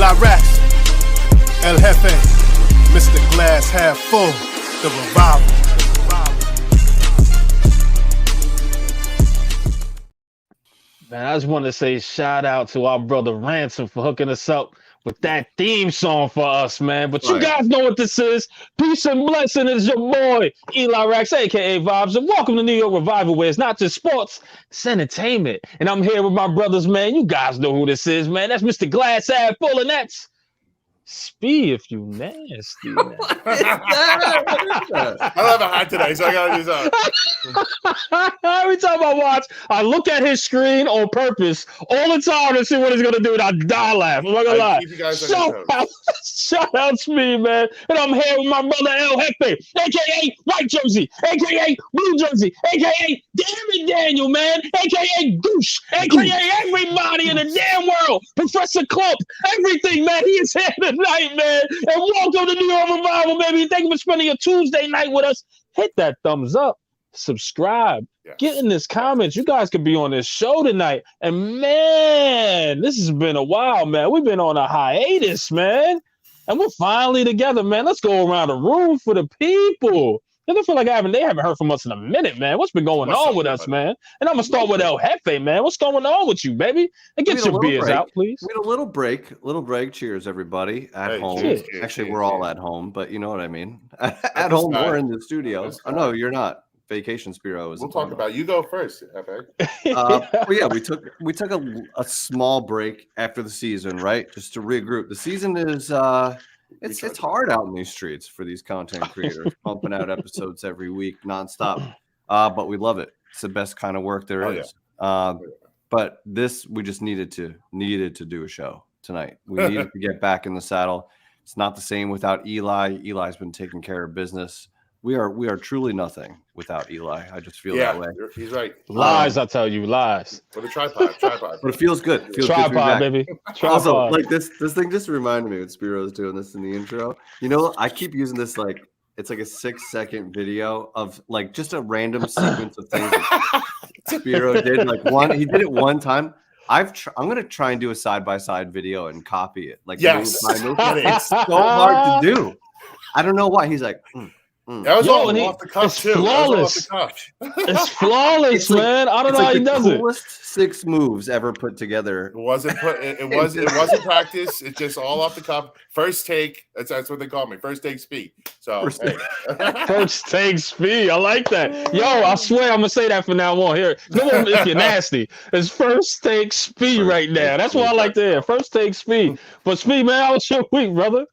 Eli Rax, El Jefe, Mr. Glass Half Full, the revival. Man, I just want to say shout out to our brother Ransom for hooking us up with that theme song for us, man. But you guys know what this is. Peace and blessing is your boy, Eli Rax, a.k.a. Vibes. And welcome to New York Revival, where it's not just sports, it's entertainment. And I'm here with my brothers, man. You guys know who this is, man. That's Mr. Glass Half Full, and that's Spee, if you nasty. Man. I love a hat today, so I gotta do something. Every time I watch, I look at his screen on purpose all the time to see what he's gonna do, and I die laugh. I'm not gonna lie. Shout out to me, man. And I'm here with my brother El Jefe, aka White Jersey, aka Blue Jersey, aka Damn it Daniel, man, aka Douche, aka everybody in the damn world, Professor Clump, everything, man. He is here tonight, man. And welcome to New York Revival, baby. Thank you for spending your Tuesday night with us. Hit that thumbs up, subscribe, get in this comments. You guys could be on this show tonight. And man, this has been a while, man. We've been on a hiatus, man. And we're finally together, man. Let's go around the room for the people. I feel like they haven't heard from us in a minute, man. What's been going on with us, man? And I'm going to start with El Jefe, man. What's going on with you, baby? And get your beers out, please. We had a little break. Cheers, everybody. At home. Cheers. Actually, we're all at home, but you know what I mean. At home, we're in the studio. Oh, no, you're not. Vacation Spiro is. We'll talk about you. Go first, well, yeah, we took a small break after the season, right? Just to regroup. The season is it's hard out in these streets for these content creators, pumping out episodes every week nonstop. But we love it. It's the best kind of work there is. Yeah. But we just needed to do a show tonight. We needed to get back in the saddle. It's not the same without Eli. Eli's been taking care of business. We are truly nothing without Eli. I just feel that way. He's right. Lies, I tell you, lies. With a tripod. But it feels good. Tripod, baby. Tripod. Also, like this thing just reminded me when Spiro's doing this in the intro. You know, I keep using this it's like a 6-second video of like just a random sequence of things that Spiro did. He did it one time. I'm gonna try and do a side-by-side video and copy it. It's so hard to do. I don't know why. He's like. That was all off the cuff too. Flawless. It's flawless, man. I don't know how he does it. Coolest 6 moves ever put together. It wasn't practice. It's just all off the cuff. First take. That's what they call me. First take Spee. So First take Spee. I like that. Yo, I swear I'm gonna say that from now on. Here, come on, if you're nasty. It's first take Spee right now. That's what I like to hear. First take Spee. But Spee, man, how was your week, brother?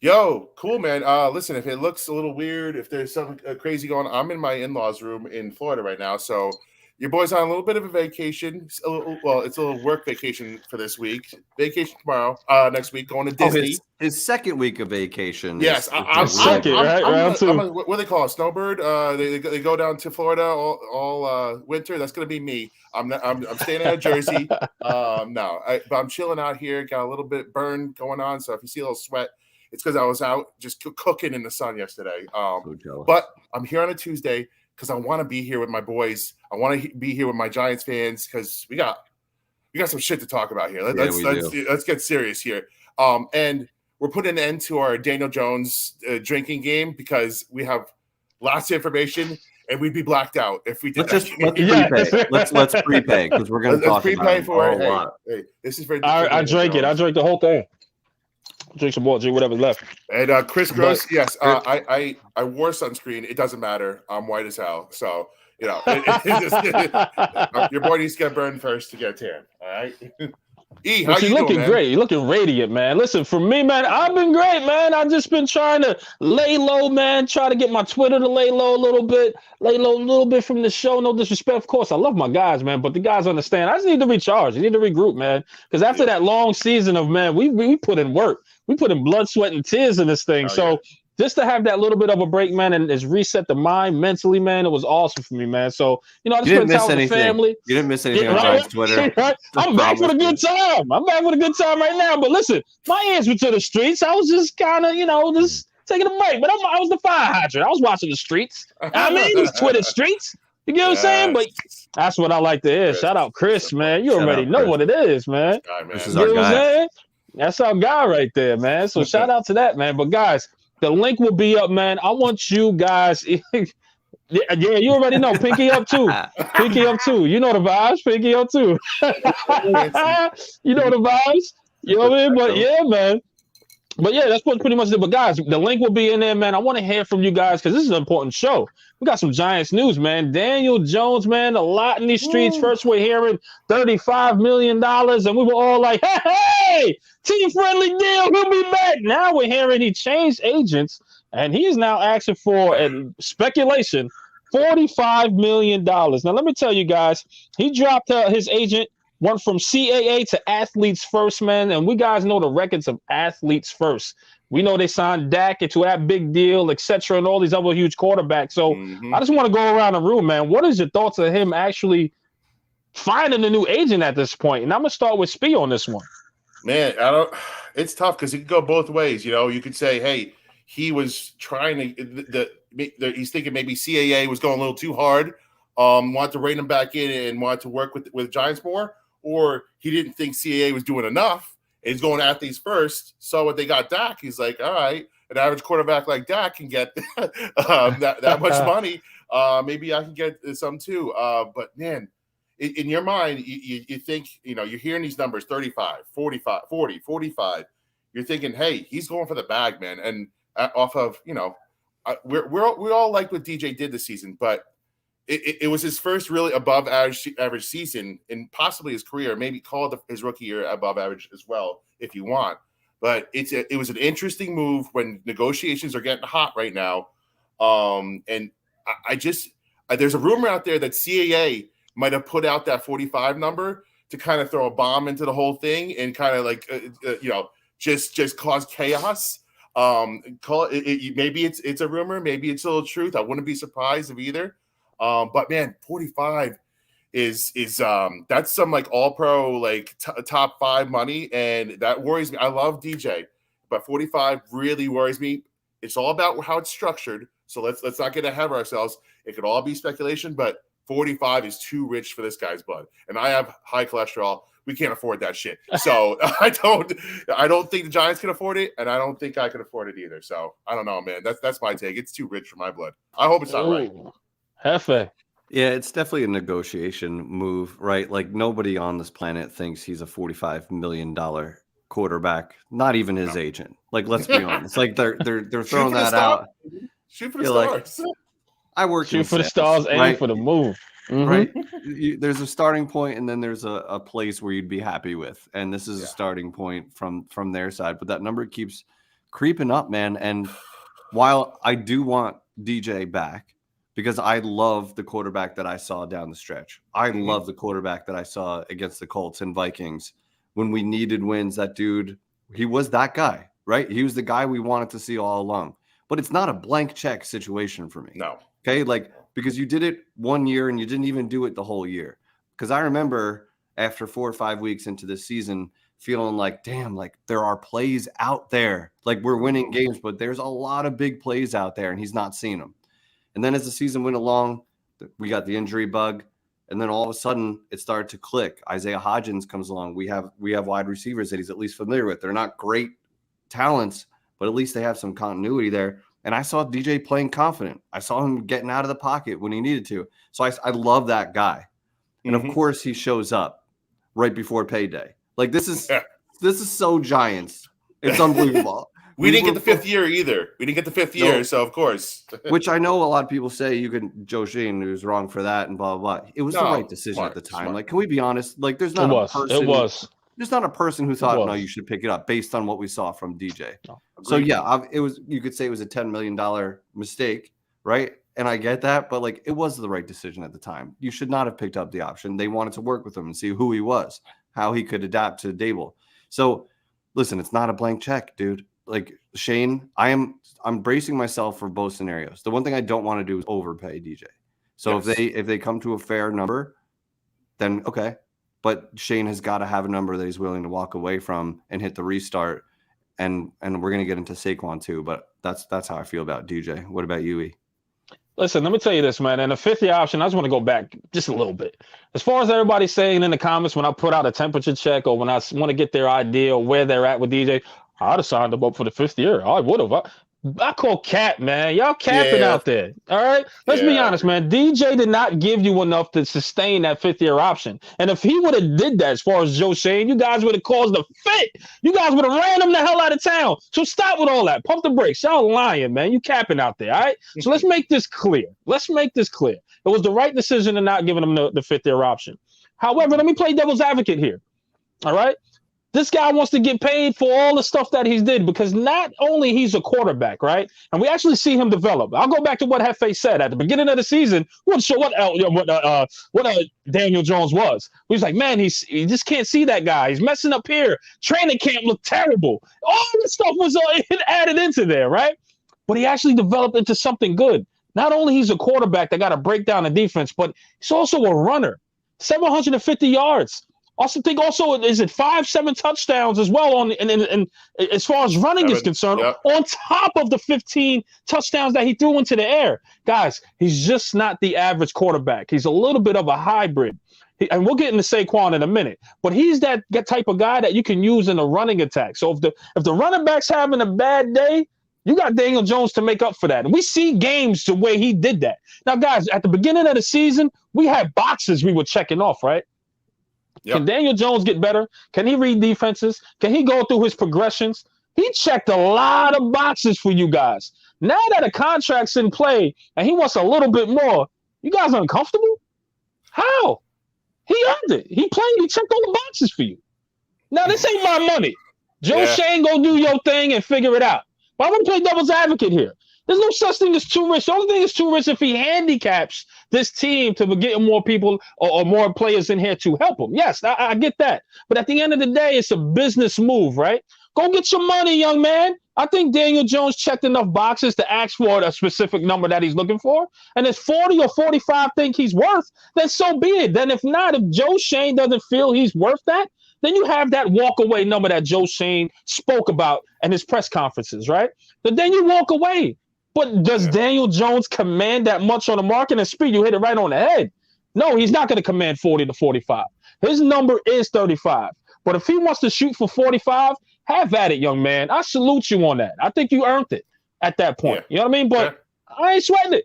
Yo, cool, man. Listen, if it looks a little weird, if there's something crazy going on, I'm in my in-laws' room in Florida right now. So your boy's on a little bit of a vacation. It's a little work vacation for this week. Vacation tomorrow, next week, going to Disney. His second week of vacation. Yes, I'm second, right? Round 2. What do they call it? Snowbird? They go down to Florida all winter. That's gonna be me. I'm staying out of Jersey. But I'm chilling out here. Got a little bit burn going on. So if you see a little sweat, it's because I was out just cooking in the sun yesterday. But I'm here on a Tuesday because I want to be here with my boys. I want to be here with my Giants fans because we got some shit to talk about here. Let's get serious here. And we're putting an end to our Daniel Jones drinking game because we have lots of information and we'd be blacked out if we did. Let's prepay. Let's prepay because we're going to talk about it a lot. Hey, this is very. I drank it. I drank the whole thing. Drink some more, drink whatever's left. And Chris Gross, yes, I wore sunscreen. It doesn't matter. I'm white as hell. So, your boy needs to get burned first to get tan. All right. E, how you looking doing, great. You're looking radiant, man. Listen, for me, man, I've been great, man. I've just been trying to lay low, man. Try to get my Twitter to lay low a little bit from the show. No disrespect, of course. I love my guys, man, but the guys understand. I just need to recharge. I need to regroup, man. Because after that long season of, man, we put in work. We put in blood, sweat, and tears in this thing. Just to have that little bit of a break, man, and just reset the mind mentally, man, it was awesome for me, man. So, I just spent time with the family. You didn't miss anything on Giants Twitter. I'm back with a good time. I'm back with a good time right now. But listen, my ears were to the streets. I was just kind of, just taking a break. But I was the fire hydrant. I was watching the streets. These Twitter streets. You get what I'm saying? But that's what I like to hear. Shout out Chris, man. You already know what it is, man. This is our guy. That's our guy right there, man. So shout out to that, man. But guys, the link will be up, man. I want you guys. Yeah, you already know. Pinky up too. Pinky up too. You know the vibes. Pinky up too. You know the vibes. You know what I mean? But yeah, man. But yeah, that's what pretty much it. But guys, the link will be in there, man. I want to hear from you guys because this is an important show. We got some Giants news, man. Daniel Jones, man, a lot in these streets. First, we're hearing $35 million, and we were all like, hey, team-friendly deal. We'll be back. Now we're hearing he changed agents, and he is now asking for, and speculation, $45 million. Now, let me tell you guys, he dropped his agent, went from CAA to Athletes First, man. And we guys know the records of Athletes First. We know they signed Dak into that big deal, etc., and all these other huge quarterbacks. So I just want to go around the room, man. What is your thoughts of him actually finding a new agent at this point? And I'm going to start with Spee on this one. Man, it's tough because it could go both ways. You know, you could say, hey, he was trying to he's thinking maybe CAA was going a little too hard, wanted to rein him back in and wanted to work with Giants more. Or he didn't think CAA was doing enough. And he's going Athletes First. So when they got Dak, he's like, all right, an average quarterback like Dak can get that much money. Maybe I can get some too. But, man, in your mind, you think, you know, you're hearing these numbers, 35, 45, 40, 45. You're thinking, hey, he's going for the bag, man. And off of, you know, we all like what DJ did this season, but it was his first really above average season in possibly his career, maybe call his rookie year above average as well, if you want. But it was an interesting move when negotiations are getting hot right now. And there's a rumor out there that CAA might have put out that 45 number to kind of throw a bomb into the whole thing and kind of like, just cause chaos. Maybe it's a rumor, maybe it's a little truth. I wouldn't be surprised if either. But man, 45 is that's some like all pro, like top 5 money. And that worries me. I love DJ, but 45 really worries me. It's all about how it's structured. So let's not get ahead of ourselves. It could all be speculation, but 45 is too rich for this guy's blood. And I have high cholesterol. We can't afford that shit. So I don't think the Giants can afford it. And I don't think I can afford it either. So I don't know, man. That's my take. It's too rich for my blood. I hope it's not right. Hefe. Yeah, it's definitely a negotiation move, right? Like nobody on this planet thinks he's a $45 million quarterback, not even his agent. Like, let's be honest. Like they're throwing that out. Shoot for the stars. Like, I work shoot for the stars, aim for the move. Right? There's a starting point, and then there's a place where you'd be happy with. And this is a starting point from their side. But that number keeps creeping up, man. And while I do want DJ back, because I love the quarterback that I saw down the stretch. I love the quarterback that I saw against the Colts and Vikings when we needed wins. That dude, he was that guy, right? He was the guy we wanted to see all along. But it's not a blank check situation for me. No. Okay, like because you did it 1 year and you didn't even do it the whole year. Because I remember after 4 or 5 weeks into this season feeling like, damn, like there are plays out there. Like we're winning games, but there's a lot of big plays out there and he's not seeing them. And then as the season went along, we got the injury bug, and then all of a sudden it started to click. Isaiah Hodgins comes along. We have wide receivers that he's at least familiar with. They're not great talents, but at least they have some continuity there. And I saw DJ playing confident. I saw him getting out of the pocket when he needed to. So I love that guy. And of course he shows up right before payday. Like this is so Giants. It's unbelievable. We didn't get the 5th year either. We didn't get the 5th year, so of course. Which I know a lot of people say you can Joe Shane who's wrong for that and blah blah blah. It was the right decision at the time. Smart. Like, can we be honest? Like, there's not a person. It was. There's not a person who thought no, you should pick it up based on what we saw from DJ. No, so yeah, it was. You could say it was a $10 million mistake, right? And I get that, but like, it was the right decision at the time. You should not have picked up the option. They wanted to work with him and see who he was, how he could adapt to Dable. So, listen, it's not a blank check, dude. Like Shane, I'm bracing myself for both scenarios. The one thing I don't want to do is overpay DJ. So if they come to a fair number, then okay. But Shane has got to have a number that he's willing to walk away from and hit the restart. And we're gonna get into Saquon too, but that's how I feel about DJ. What about you, E? Listen, let me tell you this, man. And the 5th-year option, I just want to go back just a little bit. As far as everybody's saying in the comments, when I put out a temperature check or when I want to get their idea of where they're at with DJ, I'd have signed them up for the 5th year. I would have. I call cap, man. Y'all capping out there. All right? Let's be honest, man. DJ did not give you enough to sustain that 5th-year option. And if he would have did that as far as Joe Shane, you guys would have caused a fit. You guys would have ran him the hell out of town. So stop with all that. Pump the brakes. Y'all lying, man. You capping out there, all right? So let's make this clear. It was the right decision to not giving him the 5th-year option. However, let me play devil's advocate here. All right? This guy wants to get paid for all the stuff that he's did because not only he's a quarterback, right? And we actually see him develop. I'll go back to what Hefe said at the beginning of the season. We wasn't sure what Daniel Jones was. He was like, man, he just can't see that guy. He's messing up here. Training camp looked terrible. All this stuff was added into there, right? But he actually developed into something good. Not only he's a quarterback that got to break down the defense, but he's also a runner. 750 yards. Also think is it 5-7 touchdowns as well on and as far as running is concerned, on top of the 15 touchdowns that he threw into the air. Guys, he's just not the average quarterback. He's a little bit of a hybrid. And we'll get into Saquon in a minute, but he's that type of guy that you can use in a running attack. So if the running back's having a bad day, you got Daniel Jones to make up for that. And we see games the way he did that. Now, guys, at the beginning of the season, we had boxes we were checking off, right? Yep. Can Daniel Jones get better? Can he read defenses? Can he go through his progressions? He checked a lot of boxes for you guys. Now that a contract's in play and he wants a little bit more, you guys uncomfortable? How? He earned it. He checked all the boxes for you. Now, this ain't my money. Joe Shane, go do your thing and figure it out. But I want to play devil's advocate here. There's no such thing as too rich. The only thing is too rich if he handicaps this team to get more people or more players in here to help him. Yes, I get that. But at the end of the day, it's a business move, right? Go get your money, young man. I think Daniel Jones checked enough boxes to ask for a specific number that he's looking for. And if 40 or 45 think he's worth, then so be it. Then if not, if Joe Shane doesn't feel he's worth that, then you have that walk-away number that Joe Shane spoke about in his press conferences, right? But then you walk away. But does Daniel Jones command that much on the market? And Speed, you hit it right on the head. No, he's not going to command 40 to 45. His number is 35. But if he wants to shoot for 45, have at it, young man. I salute you on that. I think you earned it at that point. You know what I mean? But I ain't sweating it.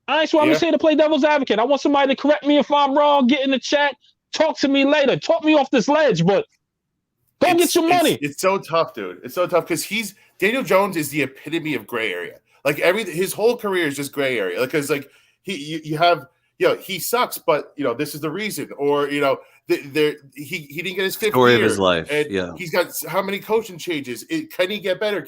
I'm just here to play devil's advocate. I want somebody to correct me if I'm wrong, get in the chat, talk to me later, talk me off this ledge, but go get your money. It's so tough, dude. It's so tough because Daniel Jones is the epitome of gray area. Like his whole career is just gray area. Because he sucks, but this is the reason. Or he didn't get his 5th story year of his life. And he's got how many coaching changes? Can he get better?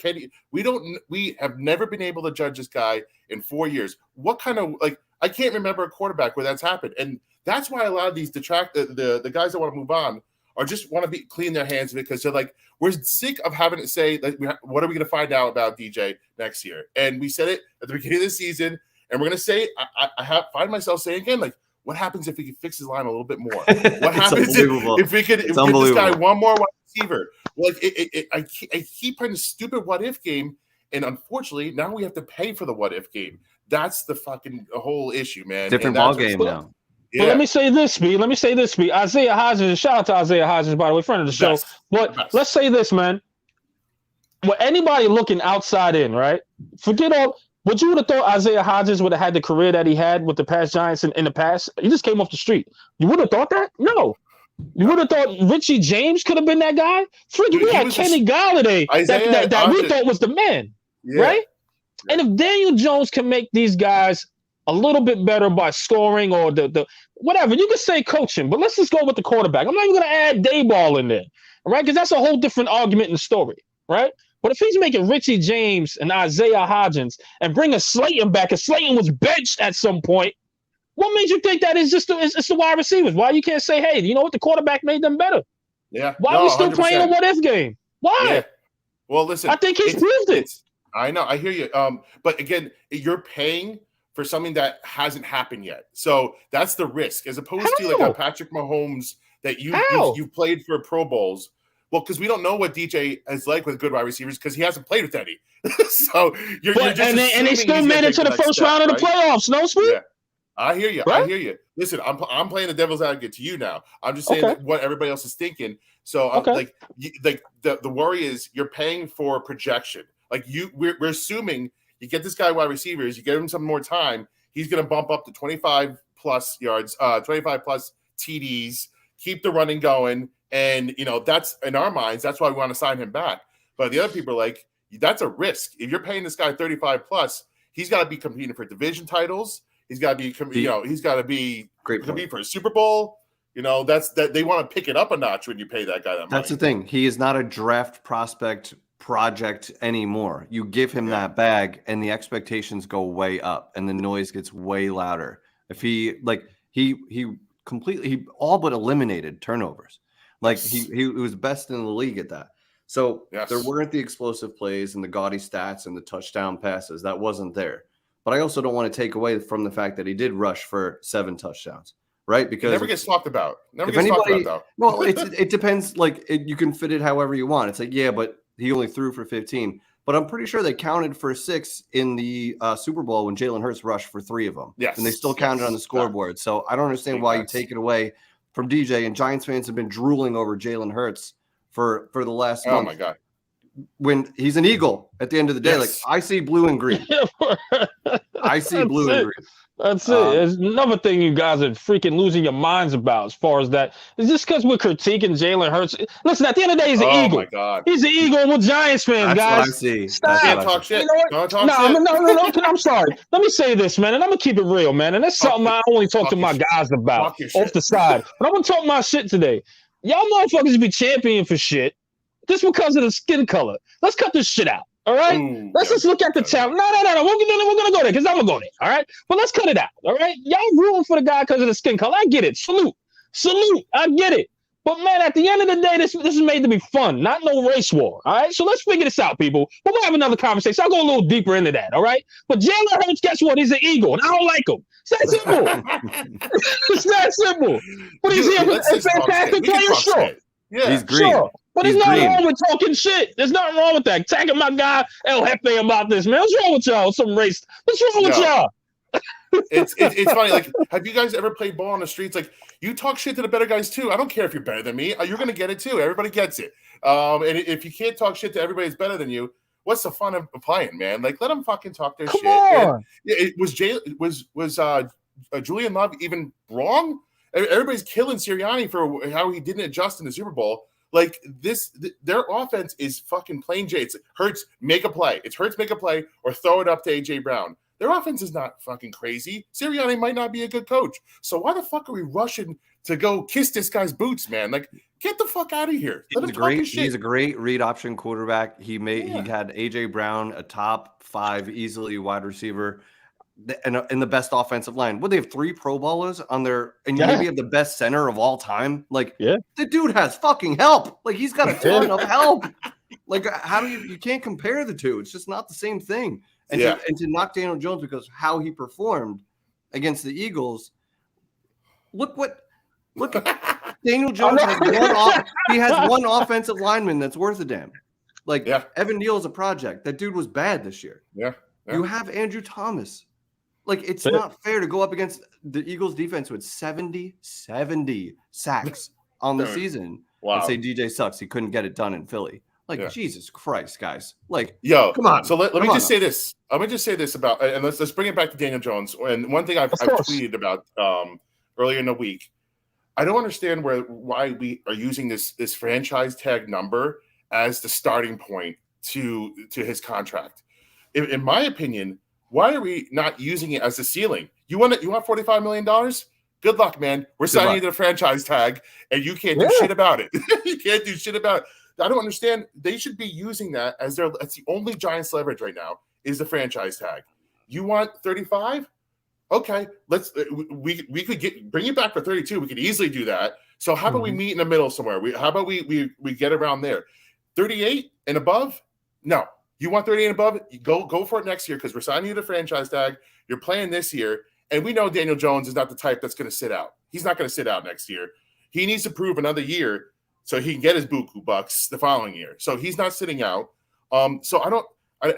We have never been able to judge this guy in 4 years. What kind of I can't remember a quarterback where that's happened. And that's why a lot of these the guys that want to move on or just want to clean their hands because they're like, we're sick of having to say, what are we going to find out about DJ next year? And we said it at the beginning of the season, and we're going to say, I find myself saying again, what happens if we can fix his line a little bit more? What happens if we could give this guy one more wide receiver? I keep playing the stupid what-if game, and unfortunately, now we have to pay for the what-if game. That's the fucking whole issue, man. Different ball game now. But let me say this, Speed. Isaiah Hodgins, shout out to Isaiah Hodgins, by the way, friend of the show. But let's say this, man. Well, anybody looking outside in, right? Forget all. Would you have thought Isaiah Hodgins would have had the career that he had with the past Giants in the past? He just came off the street. You would have thought that? No. You would have thought Richie James could have been that guy? We had Kenny Galladay that we thought was the man, right? And if Daniel Jones can make these guys a little bit better by scoring or the whatever. You can say coaching, but let's just go with the quarterback. I'm not even going to add Dayball in there, right? Because that's a whole different argument in the story, right? But if he's making Richie James and Isaiah Hodgins and bring a Slayton back, and Slayton was benched at some point, what made you think that is just it's the wide receivers? Why you can't say, hey, you know what? The quarterback made them better. Yeah. Why are we still 100%. Playing a what-if game? Why? Yeah. Well, listen. I think he's proved it. I know. I hear you. But again, you're paying for something that hasn't happened yet. So that's the risk, as opposed to like a Patrick Mahomes that you played for Pro Bowls. Well, because we don't know what DJ is like with good wide receivers because he hasn't played with any. So you're just and they still made it to the first round of the playoffs. No, Sweet. Yeah, I hear you. Right? I hear you. Listen, I'm playing the devil's advocate to you now. I'm just saying what everybody else is thinking. So the worry is you're paying for projection. Like we're assuming you get this guy wide receivers, you give him some more time, he's going to bump up to 25 plus yards, 25 plus TDs, keep the running going. And, that's in our minds, that's why we want to sign him back. But the other people are like, that's a risk. If you're paying this guy 35 plus, he's got to be competing for division titles. He's got to be, he's got to be competing for a Super Bowl. That's that they want to pick it up a notch when you pay that guy that money. That's the thing. He is not a draft prospect project anymore. You give him that bag and the expectations go way up and the noise gets way louder. If he completely all but eliminated turnovers. Like he was best in the league at that. So there weren't the explosive plays and the gaudy stats and the touchdown passes. That wasn't there. But I also don't want to take away from the fact that he did rush for 7 touchdowns, right? Because it never gets talked about. Well, it depends. Like you can fit it however you want. It's like, yeah, but he only threw for 15. But I'm pretty sure they counted for 6 in the Super Bowl when Jalen Hurts rushed for 3 of them. Yes. And they still counted on the scoreboard. So I don't understand why you take it away from DJ. And Giants fans have been drooling over Jalen Hurts for the last month. Oh, my God. When he's an Eagle at the end of the day, like I see blue and green. I see blue and green. That's it. There's another thing you guys are freaking losing your minds about as far as that. Is this because we're critiquing Jalen Hurts? Listen, at the end of the day, he's an Eagle. Oh, my God. He's an Eagle with Giants fans, That's guys. what I see. Stop. Can't talk shit. You know what? Don't talk shit. No. I'm sorry. Let me say this, man, and I'm going to keep it real, man. And that's something I only talk to my guys about off the side. But I'm going to talk my shit today. Y'all motherfuckers be champion for shit just because of the skin color. Let's cut this shit out. All right, let's just look at the talent. No. We're gonna go there because I'm gonna go there. All right, but let's cut it out. All right, y'all rooting for the guy because of the skin color. I get it. Salute. I get it. But man, at the end of the day, this is made to be fun, not no race war. All right, so let's figure this out, people. But we'll have another conversation. I'll go a little deeper into that. All right, but Jalen Hurts, guess what? He's an Eagle, and I don't like him. It's that simple. It's that simple. But he's here for a fantastic player, sure. Yeah, he's green. Sure. But there's nothing wrong with talking shit. There's nothing wrong with that. Tagging my guy El Jefe about this, man. What's wrong with y'all? Some race. What's wrong with y'all? It's funny. Like, have you guys ever played ball on the streets? Like, you talk shit to the better guys too. I don't care if you're better than me. You're gonna get it too. Everybody gets it. And if you can't talk shit to everybody that's better than you, what's the fun of playing, man? Like, let them fucking talk their shit. Come on. And was Julian Love even wrong? Everybody's killing Sirianni for how he didn't adjust in the Super Bowl. Like their offense is fucking plain J. It's Hurts, make a play. It's Hurts, make a play, or throw it up to A.J. Brown. Their offense is not fucking crazy. Sirianni might not be a good coach. So why the fuck are we rushing to go kiss this guy's boots, man? Like, get the fuck out of here. He's a great read option quarterback. He had A.J. Brown, a top 5 easily wide receiver. In the best offensive line. Would they have 3 Pro Bowlers on their and you maybe have the best center of all time? Like, the dude has fucking help. Like, he's got a ton of help. Like, how do you can't compare the two? It's just not the same thing. And to knock Daniel Jones because how he performed against the Eagles. Look at Daniel Jones has one offensive lineman that's worth a damn. Like, Evan Neal is a project. That dude was bad this year. You have Andrew Thomas. Like, it's not fair to go up against the Eagles defense with 70 sacks on the season and say DJ sucks. He couldn't get it done in Philly. Like, Jesus Christ, guys. Like, come on. So let me just say this. Let me just say this about, and let's bring it back to Daniel Jones. And one thing I've tweeted about earlier in the week, I don't understand why we are using this franchise tag number as the starting point to his contract. In my opinion, why are we not using it as the ceiling? You want $45 million? Good luck, man. We're signing you to the franchise tag, and you can't do shit about it. You can't do shit about it. I don't understand. They should be using that as that's the only Giants leverage right now is the franchise tag. You want 35? Okay, we could bring it back for 32. We could easily do that. So how about we meet in the middle somewhere? How about we get around there? 38 and above? No. You want 38 and above? You go for it next year because we're signing you the franchise tag. You're playing this year. And we know Daniel Jones is not the type that's going to sit out. He's not going to sit out next year. He needs to prove another year so he can get his buku bucks the following year. So he's not sitting out. So I don't.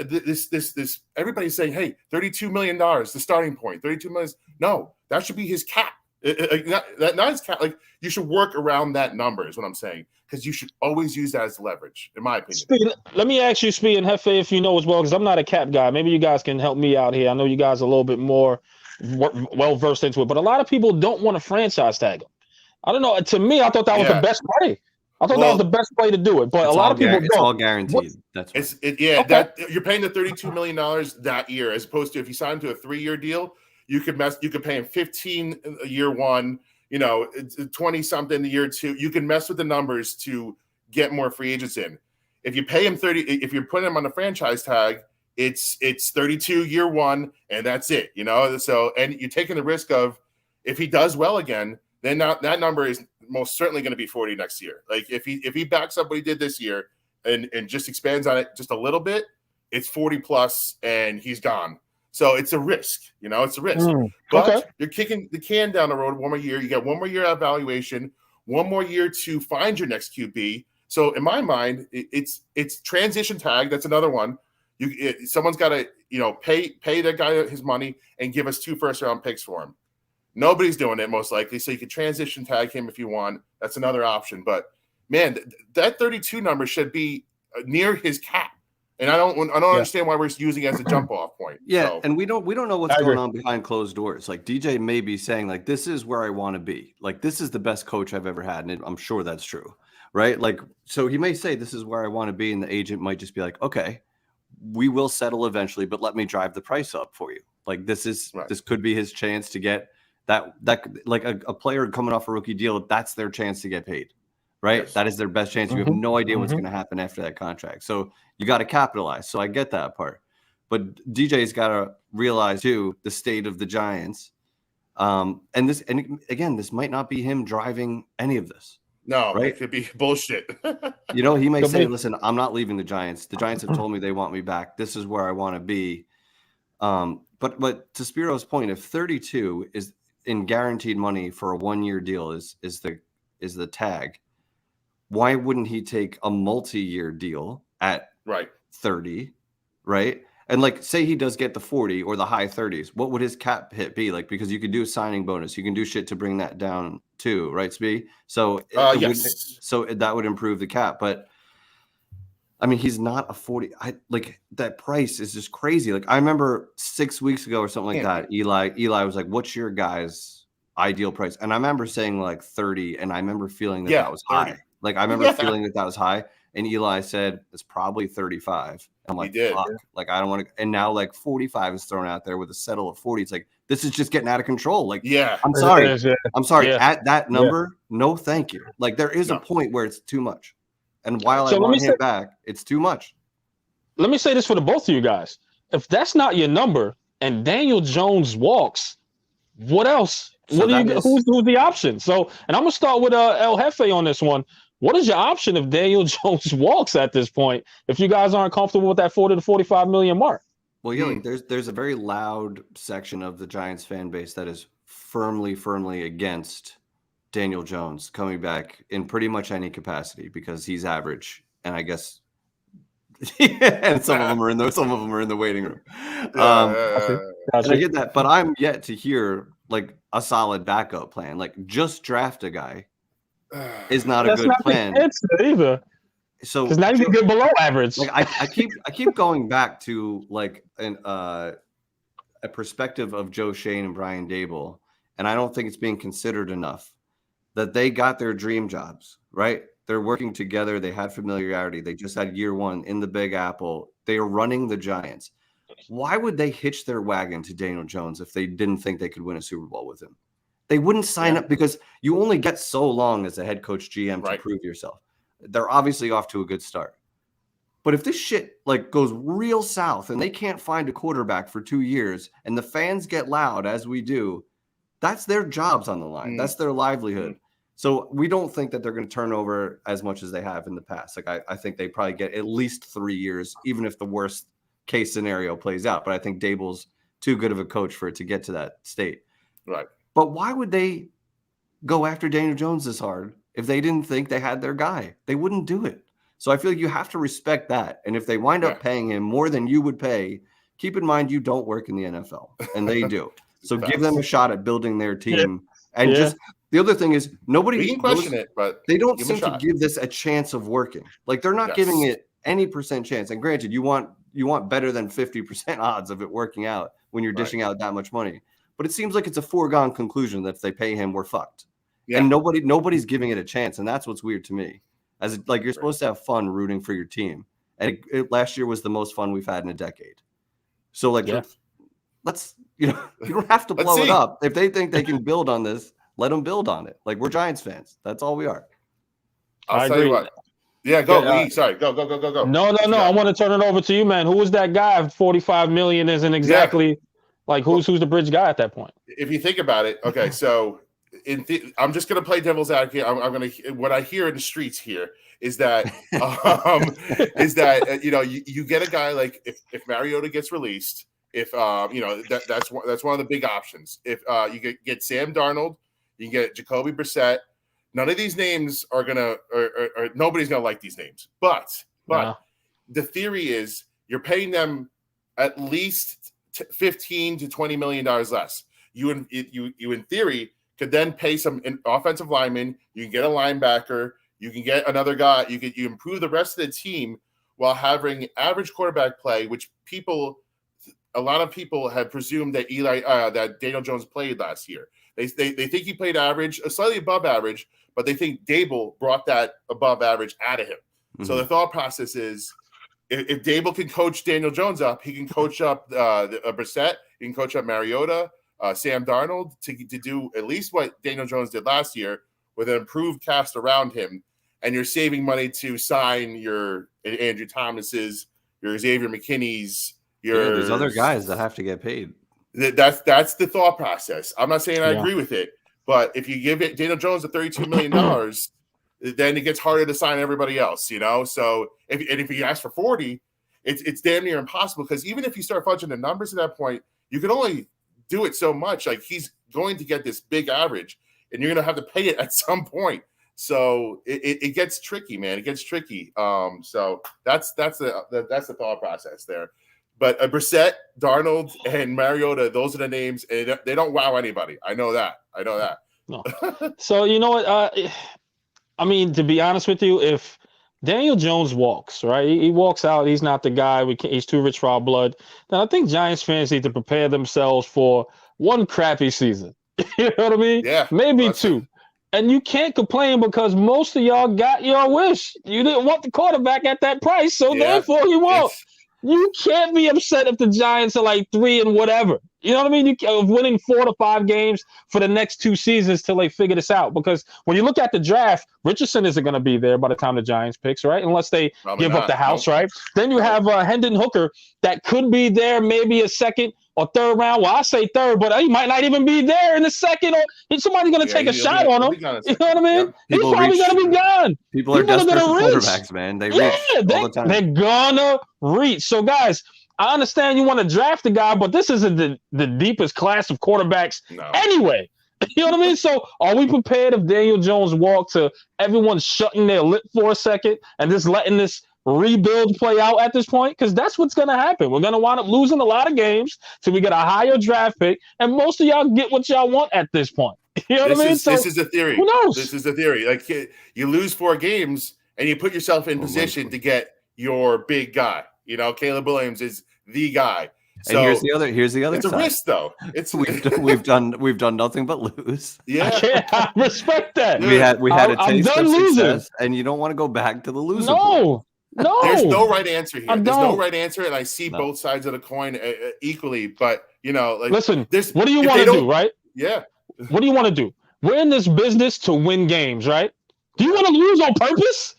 This everybody's saying, hey, $32 million, the starting point, 32 million. No, that should be his cap. Not his cap. Like, you should work around that number is what I'm saying, because you should always use that as leverage, in my opinion. Let me ask you, Speed and Hefe, if you know as well, because I'm not a cap guy. Maybe you guys can help me out here. I know you guys are a little bit more well versed into it, but a lot of people don't want to franchise tag him. I don't know. To me, I thought that was the best way. I thought that was the best way to do it, but a lot of people don't. It's all guaranteed. That's right. That you're paying the $32 million that year, as opposed to if you sign to a 3-year deal, you could pay him 15 year one, 20 something year two. You can mess with the numbers to get more free agents in. If you pay him 30, if you're putting him on the franchise tag, it's 32 year one, and that's it. So, and you're taking the risk of, if he does well again, then that number is most certainly going to be 40 next year. Like, if he backs up what he did this year and just expands on it just a little bit, it's 40 plus and he's gone. So it's a risk, it's a risk. But you're kicking the can down the road one more year. You got one more year of evaluation, one more year to find your next QB. So in my mind, it's transition tag. That's another one. Someone's got to, pay that guy his money and give us 2 first-round picks for him. Nobody's doing it, most likely. So you could transition tag him if you want. That's another option. But man, that 32 number should be near his cap, and I don't understand why we're using it as a jump off point. Yeah, so. And we don't know what's going on behind closed doors. Like, DJ may be saying, like, this is where I want to be. Like, this is the best coach I've ever had, and I'm sure that's true, right? Like, so he may say this is where I want to be, and the agent might just be like, okay, we will settle eventually, but let me drive the price up for you. Like, this could be his chance to get that like a player coming off a rookie deal, that's their chance to get paid, right? Yes. That is their best chance. You have no idea what's going to happen after that contract. So you got to capitalize. So I get that part. But DJ's got to realize, too, the state of the Giants. And again, this might not be him driving any of this. No, right? It could be bullshit. He may say, listen, I'm not leaving the Giants. The Giants have told me they want me back. This is where I want to be. But to Spiro's point, if 32 is in guaranteed money for a 1-year deal is the tag, why wouldn't he take a multi-year deal at 30, right? And like, say he does get the 40 or the high 30s, what would his cap hit be? Like, because you could do a signing bonus, you can do shit to bring that down too, right, Spee? So yes. So that would improve the cap. But I mean, he's not a 40. That price is just crazy. Like, I remember 6 weeks ago or something like that, Eli was like, what's your guy's ideal price? And I remember saying like 30, and I remember feeling that was 30. High. Like, I remember feeling that was high, and Eli said it's probably 35. I'm like, fuck. Like, I don't want to. And now like 45 is thrown out there with a settle of 40. It's like, this is just getting out of control. Like, I'm sorry. I'm sorry. Yeah. At that number, no, thank you. Like, there is a point where it's too much. And while I want him back, it's too much. Let me say this for the both of you guys. If that's not your number and Daniel Jones walks, what else? So who's the option? So, and I'm going to start with El Jefe on this one. What is your option if Daniel Jones walks at this point, if you guys aren't comfortable with that 40 to 45 million mark? Well, yeah, there's a very loud section of the Giants fan base that is firmly against Daniel Jones coming back in pretty much any capacity because he's average, and I guess and some of them are in the waiting room. And I get that, but I'm yet to hear like a solid backup plan. Like, just draft a guy is not a good plan. That's not either. So because now you get below average. Like, I keep going back to like a perspective of Joe Shane and Brian Dable, and I don't think it's being considered enough that they got their dream jobs, right? They're working together. They had familiarity. They just had year one in the Big Apple. They are running the Giants. Why would they hitch their wagon to Daniel Jones if they didn't think they could win a Super Bowl with him? They wouldn't sign up, because you only get so long as a head coach GM to prove yourself. They're obviously off to a good start. But if this shit like goes real south and they can't find a quarterback for 2 years and the fans get loud as we do, that's their jobs on the line. That's their livelihood. So we don't think that they're going to turn over as much as they have in the past. Like, I think they probably get at least 3 years, even if the worst case scenario plays out. But I think Dable's too good of a coach for it to get to that state. Right. But why would they go after Daniel Jones this hard if they didn't think they had their guy. They wouldn't do it. So I feel like you have to respect that. And if they wind up paying him more than you would pay, keep in mind you don't work in the NFL, and they do. So give them a shot at building their team. And just the other thing is we can question it, but they don't seem to give this a chance of working. Like they're not giving it any percent chance. And granted, you want better than 50% odds of it working out when you're dishing out that much money. But it seems like it's a foregone conclusion that if they pay him, we're fucked. Yeah. And nobody's giving it a chance, and that's what's weird to me. As like you're supposed to have fun rooting for your team, and last year was the most fun we've had in a decade. So like, let's you don't have to blow it up. If they think they can build on this, let them build on it. Like we're Giants fans. That's all we are. I'll tell you what. Yeah, go. Sorry, go. No. I want to turn it over to you, man. Who was that guy? $45 million isn't exactly like who's the bridge guy at that point. If you think about it, okay, so I'm just gonna play devil's advocate. I'm gonna what I hear in the streets here is that you get a guy like if Mariota gets released, if that's one of the big options. If you get Sam Darnold, you can get Jacoby Brissett. None of these names are gonna or nobody's gonna like these names. But the theory is you're paying them at least $15 to $20 million less. You in theory could then pay some offensive linemen. You can get a linebacker. You can get another guy. You improve the rest of the team while having average quarterback play, which a lot of people have presumed that that Daniel Jones played last year. They think he played average, slightly above average, but they think Dable brought that above average out of him. Mm-hmm. So the thought process is, if Dable can coach Daniel Jones up, he can coach up Brissett, he can coach up Mariota, Sam Darnold to do at least what Daniel Jones did last year with an improved cast around him, and you're saving money to sign your Andrew Thomas's, your Xavier McKinney's, there's other guys that have to get paid. That's the thought process. I'm not saying I agree with it, but if you give it Daniel Jones the $32 million, then it gets harder to sign everybody else, So if you ask for 40, it's damn near impossible, because even if you start fudging the numbers at that point, you can only do it so much. Like he's going to get this big average, and you're going to have to pay it at some point. So it gets tricky, man. It gets tricky. So that's the thought process there. But Brissett, Darnold, and Mariota, those are the names, and they don't wow anybody. I know that. No. So you know what? I mean, to be honest with you, if Daniel Jones walks, right? He walks out. He's not the guy. He's too rich for our blood. Then I think Giants fans need to prepare themselves for one crappy season. You know what I mean? Yeah. Maybe two. And you can't complain because most of y'all got your wish. You didn't want the quarterback at that price, so therefore you won't. You can't be upset if the Giants are like 3 and whatever. You know what I mean? Of winning 4 to 5 games for the next 2 seasons till they figure this out. Because when you look at the draft, Richardson isn't going to be there by the time the Giants picks, right? Unless they give up the house, right? Then you have Hendon Hooker that could be there maybe a second or third round. Well, I say third, but he might not even be there in the second, or somebody's going to take a shot on him. You know what I mean? He's probably going to be gone. People are desperate for quarterbacks, man. They reach all the time. They're going to reach. So, guys, I understand you want to draft a guy, but this isn't the deepest class of quarterbacks anyway. You know what I mean? So are we prepared if Daniel Jones walked to everyone shutting their lip for a second and just letting this rebuild play out at this point? Because that's what's going to happen. We're going to wind up losing a lot of games till we get a higher draft pick, and most of y'all get what y'all want at this point. You know what I mean? So, this is the theory. Who knows? This is the theory. Like you lose 4 games and you put yourself in position to get your big guy. Caleb Williams is the guy. So and here's the other it's side. A risk, though. It's we've done nothing but lose. Yeah, I respect that. We had a taste of success, and you don't want to go back to the loser. No. There's no right answer here. There's no right answer, and I see both sides of the coin equally. But listen, what do you want to do, right? Yeah. What do you want to do? We're in this business to win games, right? Do you want to lose on purpose?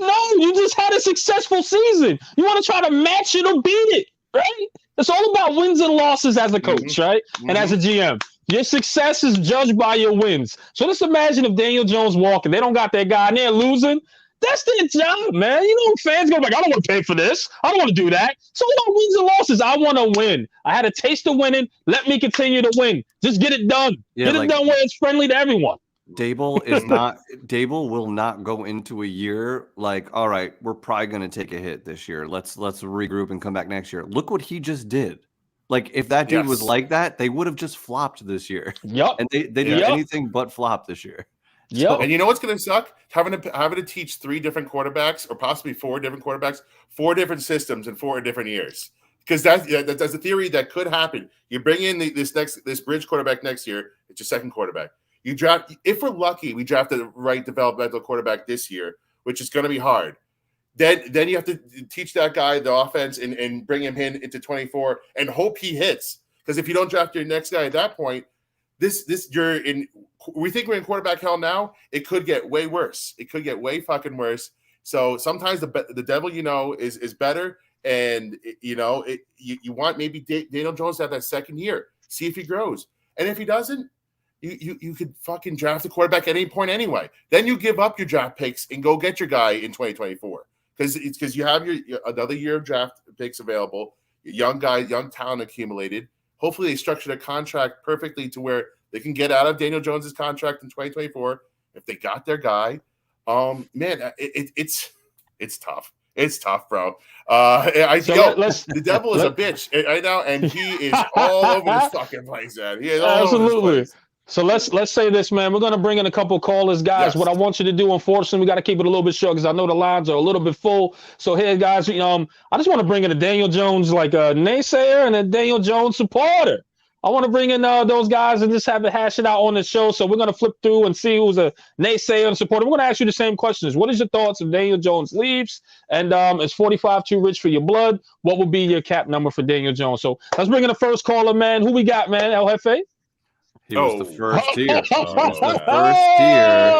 No, you just had a successful season. You want to try to match it or beat it, right? It's all about wins and losses as a coach, right? And as a GM. Your success is judged by your wins. So let's imagine if Daniel Jones walking, they don't got their guy and they're losing. That's their job, man. Fans go like, I don't want to pay for this. I don't want to do that. So we don't wins and losses. I want to win. I had a taste of winning. Let me continue to win. Just get it done. Get it done where it's friendly to everyone. Dable will not go into a year like, all right, we're probably going to take a hit this year. Let's regroup and come back next year. Look what he just did. Like, if that dude was like that, they would have just flopped this year. Yep. And they did anything but flop this year. Yep. So, and you know what's going to suck? Having to teach 3 different quarterbacks, or possibly 4 different quarterbacks, 4 different systems in 4 different years. Because that's a theory that could happen. You bring in this bridge quarterback next year. It's your second quarterback. You draft, if we're lucky, we draft the right developmental quarterback this year, which is going to be hard. Then you have to teach that guy the offense and bring him into 24 and hope he hits. Because if you don't draft your next guy at that point, we think we're in quarterback hell now. It could get way worse. It could get way fucking worse. So sometimes the devil is better, and you want maybe Daniel Jones to have that second year, see if he grows, and if he doesn't, you could fucking draft a quarterback at any point anyway. Then you give up your draft picks and go get your guy in 2024 because you have your another year of draft picks available. Young guy, young talent accumulated. Hopefully they structured a contract perfectly to where they can get out of Daniel Jones's contract in 2024 if they got their guy. Man, it's tough. It's tough, bro. The devil is a bitch right now, and he is all over this fucking place, man. He is all absolutely. over this place. So let's say this, man. We're going to bring in a couple of callers, guys. Yes. What I want you to do, unfortunately, we got to keep it a little bit short because I know the lines are a little bit full. So here, guys, I just want to bring in a Daniel Jones, like a naysayer, and a Daniel Jones supporter. I want to bring in those guys and just have it hash it out on the show. So we're going to flip through and see who's a naysayer and supporter. We're going to ask you the same questions. What is your thoughts if Daniel Jones leaves? And is 45 too rich for your blood? What would be your cap number for Daniel Jones? So let's bring in the first caller, man. Who we got, man? El Jefe? He was the first tier. The first tier.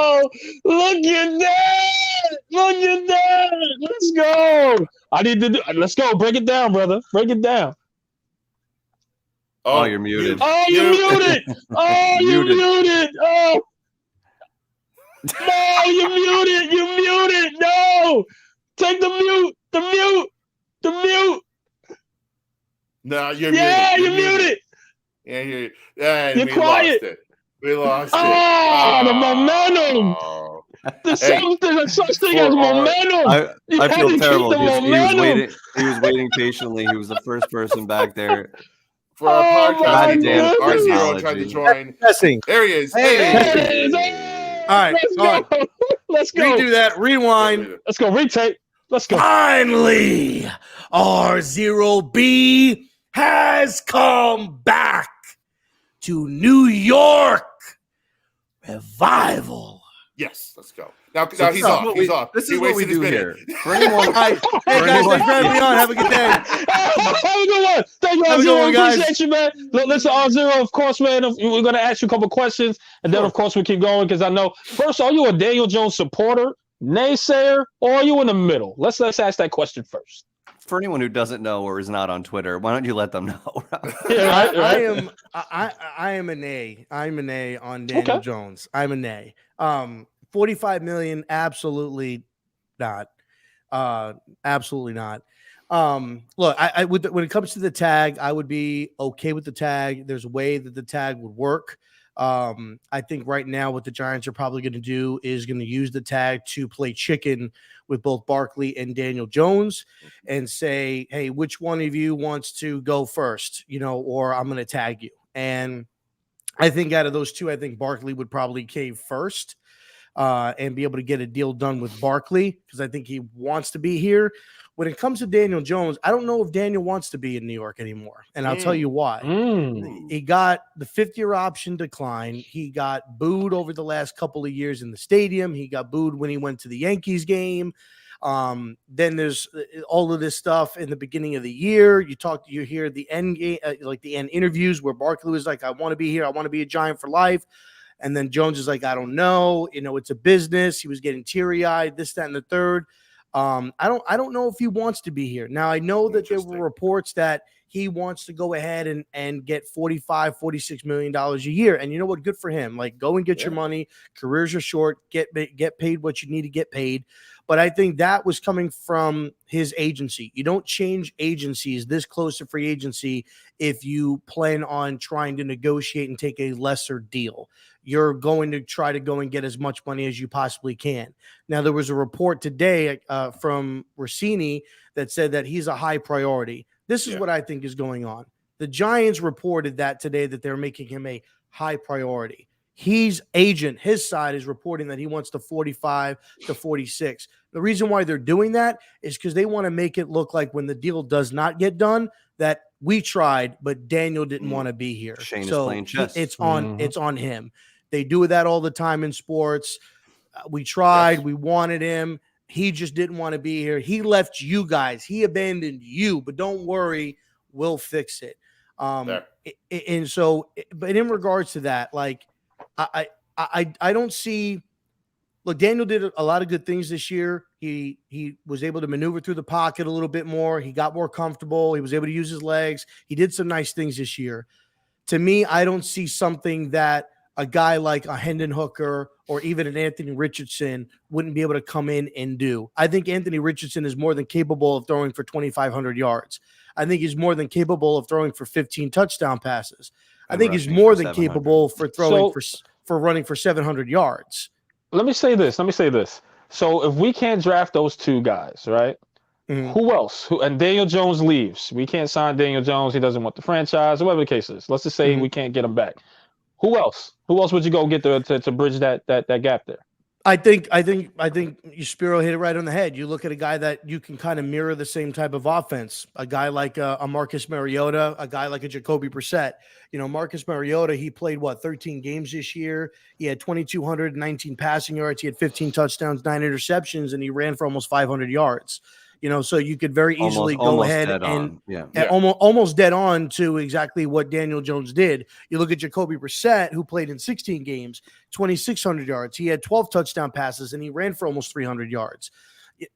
Look at that. Look at that. Let's go. Let's go. Break it down, brother. Break it down. Oh, you're muted. Oh, you're muted. Oh, you're muted. Oh. No, you're muted. You're muted. No. Take the mute. The mute. The mute. No, you're muted. Yeah, you're muted. Yeah, you're quiet. We lost it. Oh, the momentum. There's such thing as momentum. I feel terrible. He was waiting patiently. He was the first person back there. For our podcast, RZeroB tried to join. There he is. Hey. All right. Let's go. Redo that. Rewind. Let's go. Retake. Let's go. Finally, RZeroB has come back to New York. Revival. Yes, let's go. Now he's off. He's off. This is what we do here. For anyone, hey guys, thanks for having me on. Have a good day. Have a good one. Thank you, RZeroB. Appreciate you, man. Listen, RZeroB, of course, man. We're gonna ask you a couple questions, and then of course we keep going because I know. First, are you a Daniel Jones supporter, naysayer, or are you in the middle? Let's ask that question first. For anyone who doesn't know or is not on Twitter, why don't you let them know? I am an A. I'm an A on Daniel Jones. I'm an A. 45 million, absolutely not. Absolutely not. Look, I would, when it comes to the tag, I would be okay with the tag. There's a way that the tag would work. I think right now what the Giants are probably going to do is going to use the tag to play chicken with both Barkley and Daniel Jones and say, hey, which one of you wants to go first, or I'm going to tag you. And I think out of those two, I think Barkley would probably cave first and be able to get a deal done with Barkley because I think he wants to be here. When it comes to Daniel Jones, I don't know if Daniel wants to be in New York anymore. And I'll tell you why. He got the 5th-year option decline. He got booed over the last couple of years in the stadium. He got booed when he went to the Yankees game. Then there's all of this stuff in the beginning of the year. You hear the end game, like the end interviews where Barkley was like, I want to be here. I want to be a Giant for life. And then Jones is like, I don't know. It's a business. He was getting teary-eyed, this, that, and the third. I don't know if he wants to be here. Now, I know that there were reports that he wants to go ahead and get $45-46 million a year. And you know what? Good for him. Like, go and get your money. Careers are short. Get paid what you need to get paid. But I think that was coming from his agency. You don't change agencies this close to free agency if you plan on trying to negotiate and take a lesser deal. You're going to try to go and get as much money as you possibly can. Now, there was a report today from Rossini that said that he's a high priority. This is what I think is going on. The Giants reported that today, that they're making him a high priority. His side is reporting that he wants to 45 to 46. The reason why they're doing that is because they want to make it look like when the deal does not get done, that we tried, but Daniel didn't want to be here. Shane is so playing chess. It's on him. They do that all the time in sports. We tried, we wanted him. He just didn't want to be here. He left you guys. He abandoned you, but don't worry, we'll fix it. And so, but in regards to that, like, I don't see. Look, Daniel did a lot of good things this year. He was able to maneuver through the pocket a little bit more. He got more comfortable. He was able to use his legs. He did some nice things this year. To me, I don't see something that a guy like a Hendon Hooker or even an Anthony Richardson wouldn't be able to come in and do. I think Anthony Richardson is more than capable of throwing for 2,500 yards. I think he's more than capable of throwing for 15 touchdown passes. I think he's more than capable for throwing for running for 700 yards. Let me say this. So if we can't draft those two guys, right? Mm-hmm. Who else? And Daniel Jones leaves. We can't sign Daniel Jones. He doesn't want the franchise, or whatever the case is. Let's just say we can't get him back. Who else? Who else would you go get to bridge that gap there? I think you Spiro hit it right on the head. You look at a guy that you can kind of mirror the same type of offense. A guy like a Marcus Mariota, a guy like a Jacoby Brissett. Marcus Mariota, he played 13 games this year. He had 2,219 passing yards. He had 15 touchdowns, 9 interceptions, and he ran for almost 500 yards. So you could very easily go ahead and almost dead on to exactly what Daniel Jones did. You look at Jacoby Brissett, who played in 16 games, 2,600 yards. He had 12 touchdown passes, and he ran for almost 300 yards.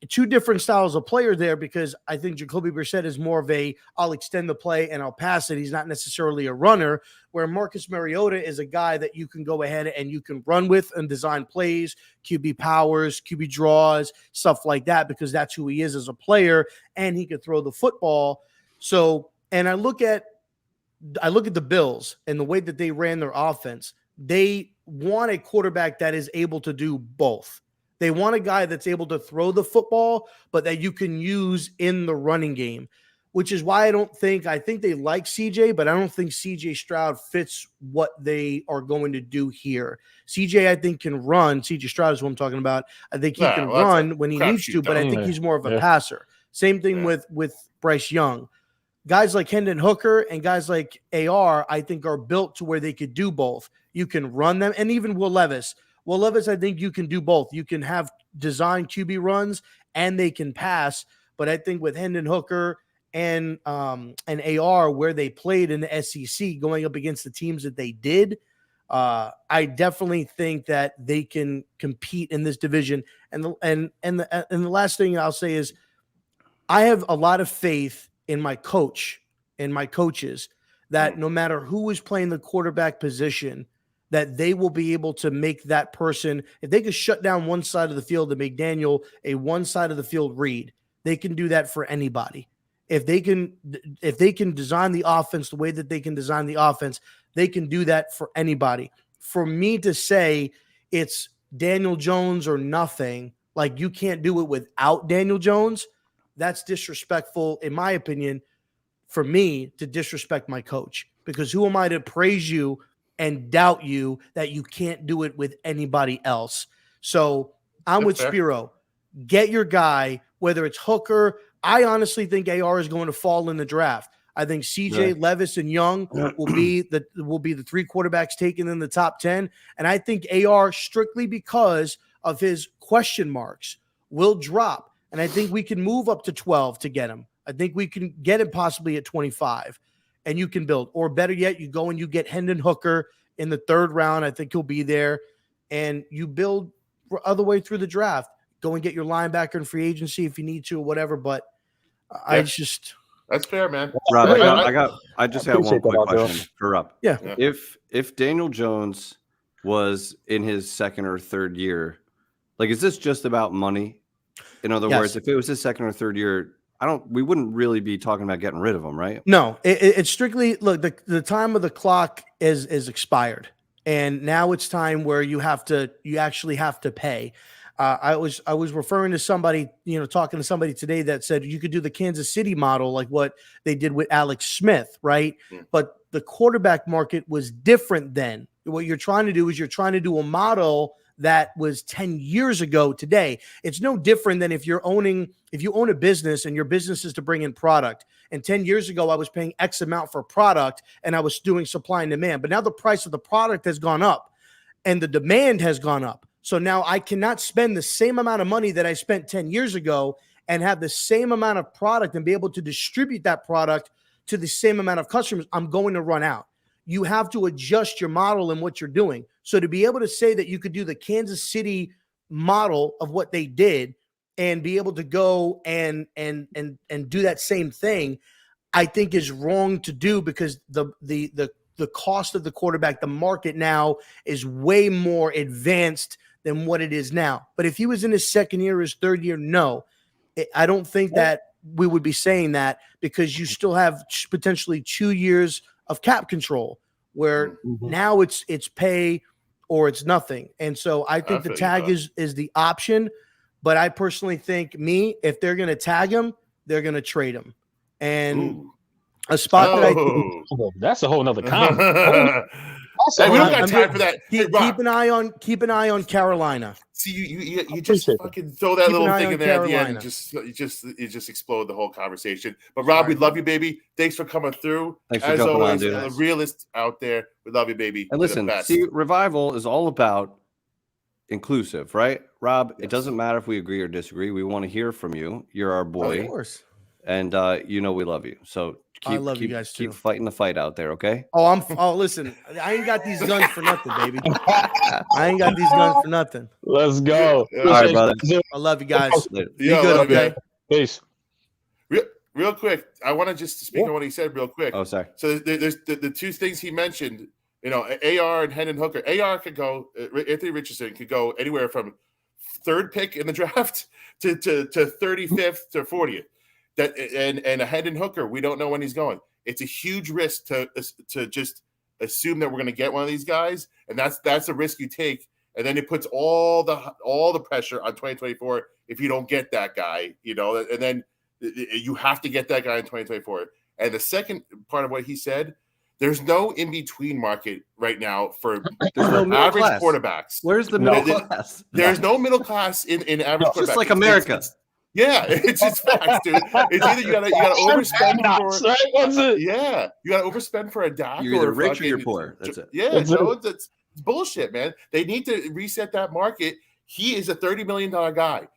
Two different styles of player there, because I think Jacoby Brissett is more of I'll extend the play and I'll pass it. He's not necessarily a runner, where Marcus Mariota is a guy that you can go ahead and you can run with and design plays, QB powers, QB draws, stuff like that, because that's who he is as a player, and he can throw the football. So, and I look at the Bills and the way that they ran their offense. They want a quarterback that is able to do both. They want a guy that's able to throw the football, but that you can use in the running game, which is why I think they like CJ, but I don't think CJ Stroud fits what they are going to do here. CJ, I think, can run. CJ Stroud is what I'm talking about. I think he can run when he needs to, but I think he's more of a passer. Same thing with Bryce Young. Guys like Hendon Hooker and guys like AR, I think, are built to where they could do both. You can run them, and even Will Levis. Well, Levis, I think you can do both. You can have design QB runs and they can pass. But I think with Hendon Hooker and AR, where they played in the SEC, going up against the teams that they did, I definitely think that they can compete in this division. And the last thing I'll say is, I have a lot of faith in my coach and my coaches that no matter who is playing the quarterback position, that they will be able to make that person, if they could shut down one side of the field and make Daniel a one side of the field read, they can do that for anybody. If they can design the offense the way that they can design the offense, they can do that for anybody. For me to say it's Daniel Jones or nothing, like you can't do it without Daniel Jones, that's disrespectful, in my opinion, for me to disrespect my coach. Because who am I to praise you and doubt you that you can't do it with anybody else? So I'm with Spiro. Get your guy, whether it's Hooker. I honestly think AR is going to fall in the draft. I think CJ, Levis, and Young will be the three quarterbacks taken in the top 10. And I think AR, strictly because of his question marks, will drop. And I think we can move up to 12 to get him. I think we can get him possibly at 25. And you can build. Or better yet, you go and you get Hendon Hooker in the 3rd round. I think he'll be there. And you build other way through the draft. Go and get your linebacker in free agency if you need to or whatever. But that's fair, man. Rob, I just have one quick question for Rob. Yeah. If Daniel Jones was in his 2nd or 3rd year, like, is this just about money? In other words, if it was his second or third year, we wouldn't really be talking about getting rid of him, right? No, it's strictly look, the time of the clock is expired, and now it's time where you actually have to pay. I was referring to somebody, talking to somebody today that said you could do the Kansas City model like what they did with Alex Smith, right? But the quarterback market was different then. What you're trying to do is you're trying to do a model that was 10 years ago today. It's no different than if you own a business and your business is to bring in product. And 10 years ago, I was paying X amount for product and I was doing supply and demand. But now the price of the product has gone up and the demand has gone up. So now I cannot spend the same amount of money that I spent 10 years ago and have the same amount of product and be able to distribute that product to the same amount of customers. I'm going to run out. You have to adjust your model and what you're doing. So to be able to say that you could do the Kansas City model of what they did and be able to go and do that same thing, I think is wrong to do, because the cost of the quarterback, the market now is way more advanced than what it is now. But if he was in his second year or his third year, no, I don't think that we would be saying that, because you still have potentially 2 years of cap control where now it's pay or it's nothing. And so I think the tag is the option, but I personally think if they're going to tag him, they're going to trade him. And a spot that that's a whole nother comment. Hey, we don't got time for that. Keep an eye on Carolina. See, you just fucking throw that little thing in there at the end, and just explode the whole conversation. But Rob, we love you, baby. Thanks for coming through. Thanks for jumping on, dude. The realist out there, we love you, baby. And listen, see, Revival is all about inclusive, right? Rob, it doesn't matter if we agree or disagree. We want to hear from you. You're our boy. Of course. And we love you. So I love you guys too. Keep fighting the fight out there, okay? Listen, I ain't got these guns for nothing, baby. I ain't got these guns for nothing. Let's go. All right, brother. I love you guys. Be good, okay? Peace. Real quick, I want to just speak on what he said real quick. Oh, sorry. So there's the two things he mentioned, AR and Hendon Hooker. AR could go, Anthony Richardson could go anywhere from third pick in the draft to 35th to 40th. And a Hendon Hooker, we don't know when he's going. It's a huge risk to just assume that we're going to get one of these guys, and that's a risk you take. And then it puts all the pressure on 2024 if you don't get that guy, and then you have to get that guy in 2024. And the second part of what he said, there's no in between market right now for average quarterbacks. Where's the middle class? There's no middle class in average quarterbacks. Just like America. Yeah, it's facts, dude. It's either you gotta overspend for you gotta overspend for a Dak. You're either rich or you're poor. That's it. Yeah, it's bullshit, man. They need to reset that market. He is a $30 million guy.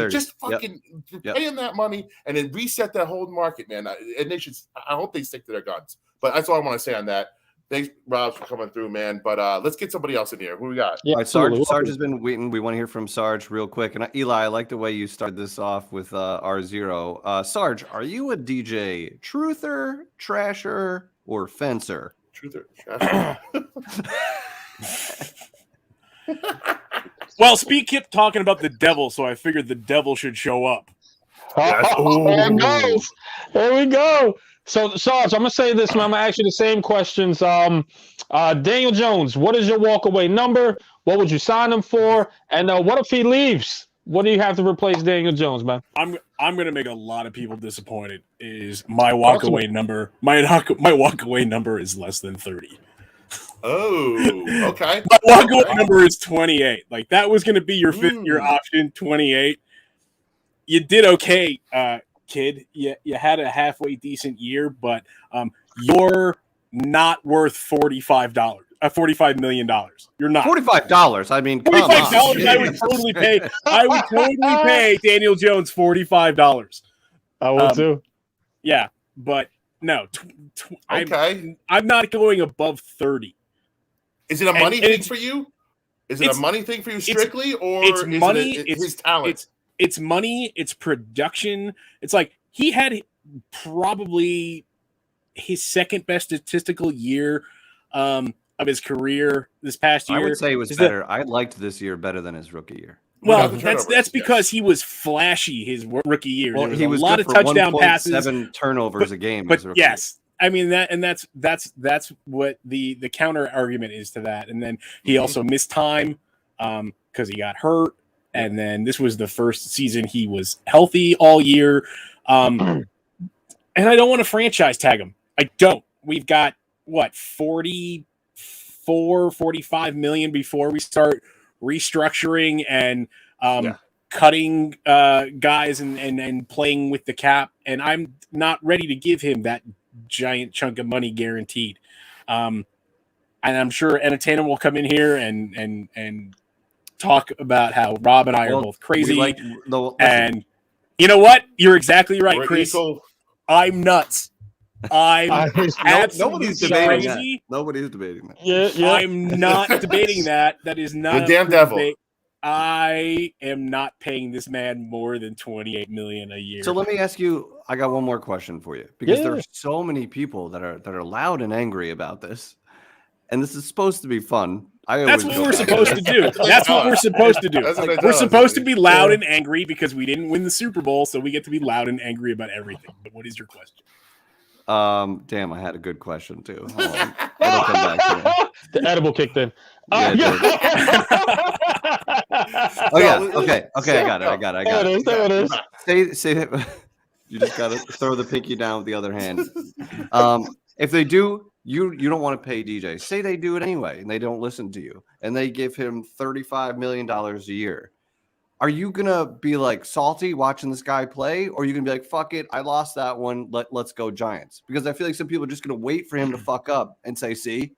Just fucking pay him that money and then reset that whole market, man. And they should. I hope they stick to their guns. But that's all I want to say on that. Thanks, Rob, for coming through, man. But let's get somebody else in here. Who we got? Yeah, all right, Sarge has been waiting. We want to hear from Sarge real quick. And Eli, I like the way you started this off with RZero. Sarge, are you a DJ truther, trasher, or fencer? Truther, trasher. Well, Speed kept talking about the devil, so I figured the devil should show up. There we go. So, Sarge, I'm going to say this, man. I'm going to ask you the same questions. Daniel Jones, what is your walkaway number? What would you sign him for? And what if he leaves? What do you have to replace Daniel Jones, man? I'm going to make a lot of people disappointed. Is my walkaway number? My walkaway number is less than 30. Oh, okay. My walkaway number is 28. Like, that was going to be your fifth-year option, 28. You did okay, kid. You had a halfway decent year, but you're not worth $45 million. You're not $45. I mean, $45. I would totally pay. I would totally pay Daniel Jones $45. I will too. Yeah, but no. Okay. I'm not going above 30. Is it a money thing for you? Is it a money thing for you strictly, or it's money? It's his talent. It's money. It's production. It's like he had probably his second best statistical year of his career this past year. I would say it was better. I liked this year better than his rookie year. Well, that's because he was flashy his rookie year. Well, there was a lot of touchdown passes, 7 turnovers a game. But yes, I mean that's what the counter argument is to that. And then he also missed time because he got hurt. And then this was the first season he was healthy all year. And I don't want to franchise tag him. I don't. We've got 45 million before we start restructuring and cutting guys and playing with the cap. And I'm not ready to give him that giant chunk of money guaranteed. And I'm sure Entertainah will come in here and talk about how Rob and I are both crazy. And you know what? You're exactly right, Chris. I'm nuts. Nobody's debating crazy. that. Nobody's debating that. Yeah. I'm not debating that. That is not the damn devil. Debate. I am not paying this man more than $28 million a year. So let me ask you. I got one more question for you because there are so many people that are loud and angry about this, and this is supposed to be fun. That's what we're supposed to do. That's what we're supposed to do. We're supposed to be loud and angry because we didn't win the Super Bowl, so we get to be loud and angry about everything. But what is your question? Damn, I had a good question too. It'll come back to me. The edible kicked in. Oh yeah. Okay. I got it. There it is. Say that. You just gotta throw the pinky down with the other hand. If they do, you don't want to pay DJ. Say they do it anyway, and they don't listen to you, and they give him $35 million a year. Are you gonna be like salty watching this guy play, or are you gonna be like, "Fuck it, I lost that one. Let's go Giants"? Because I feel like some people are just gonna wait for him to fuck up and say, "See,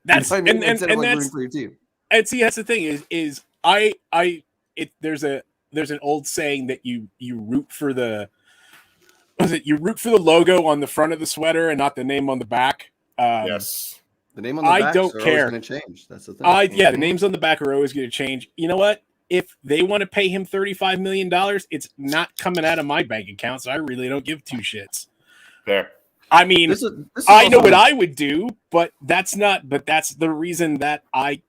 that's you know what I mean?" and Instead of like that's rooting for your team. And see, that's the thing there's an old saying that you root for the logo on the front of the sweater and not the name on the back. Yes. The name on the back don't care. Going to change. That's the thing. The names on the back are always going to change. You know what? If they want to pay him $35 million, it's not coming out of my bank account, so I really don't give two shits. Fair. I mean, this is I know what I would do, but that's the reason that I,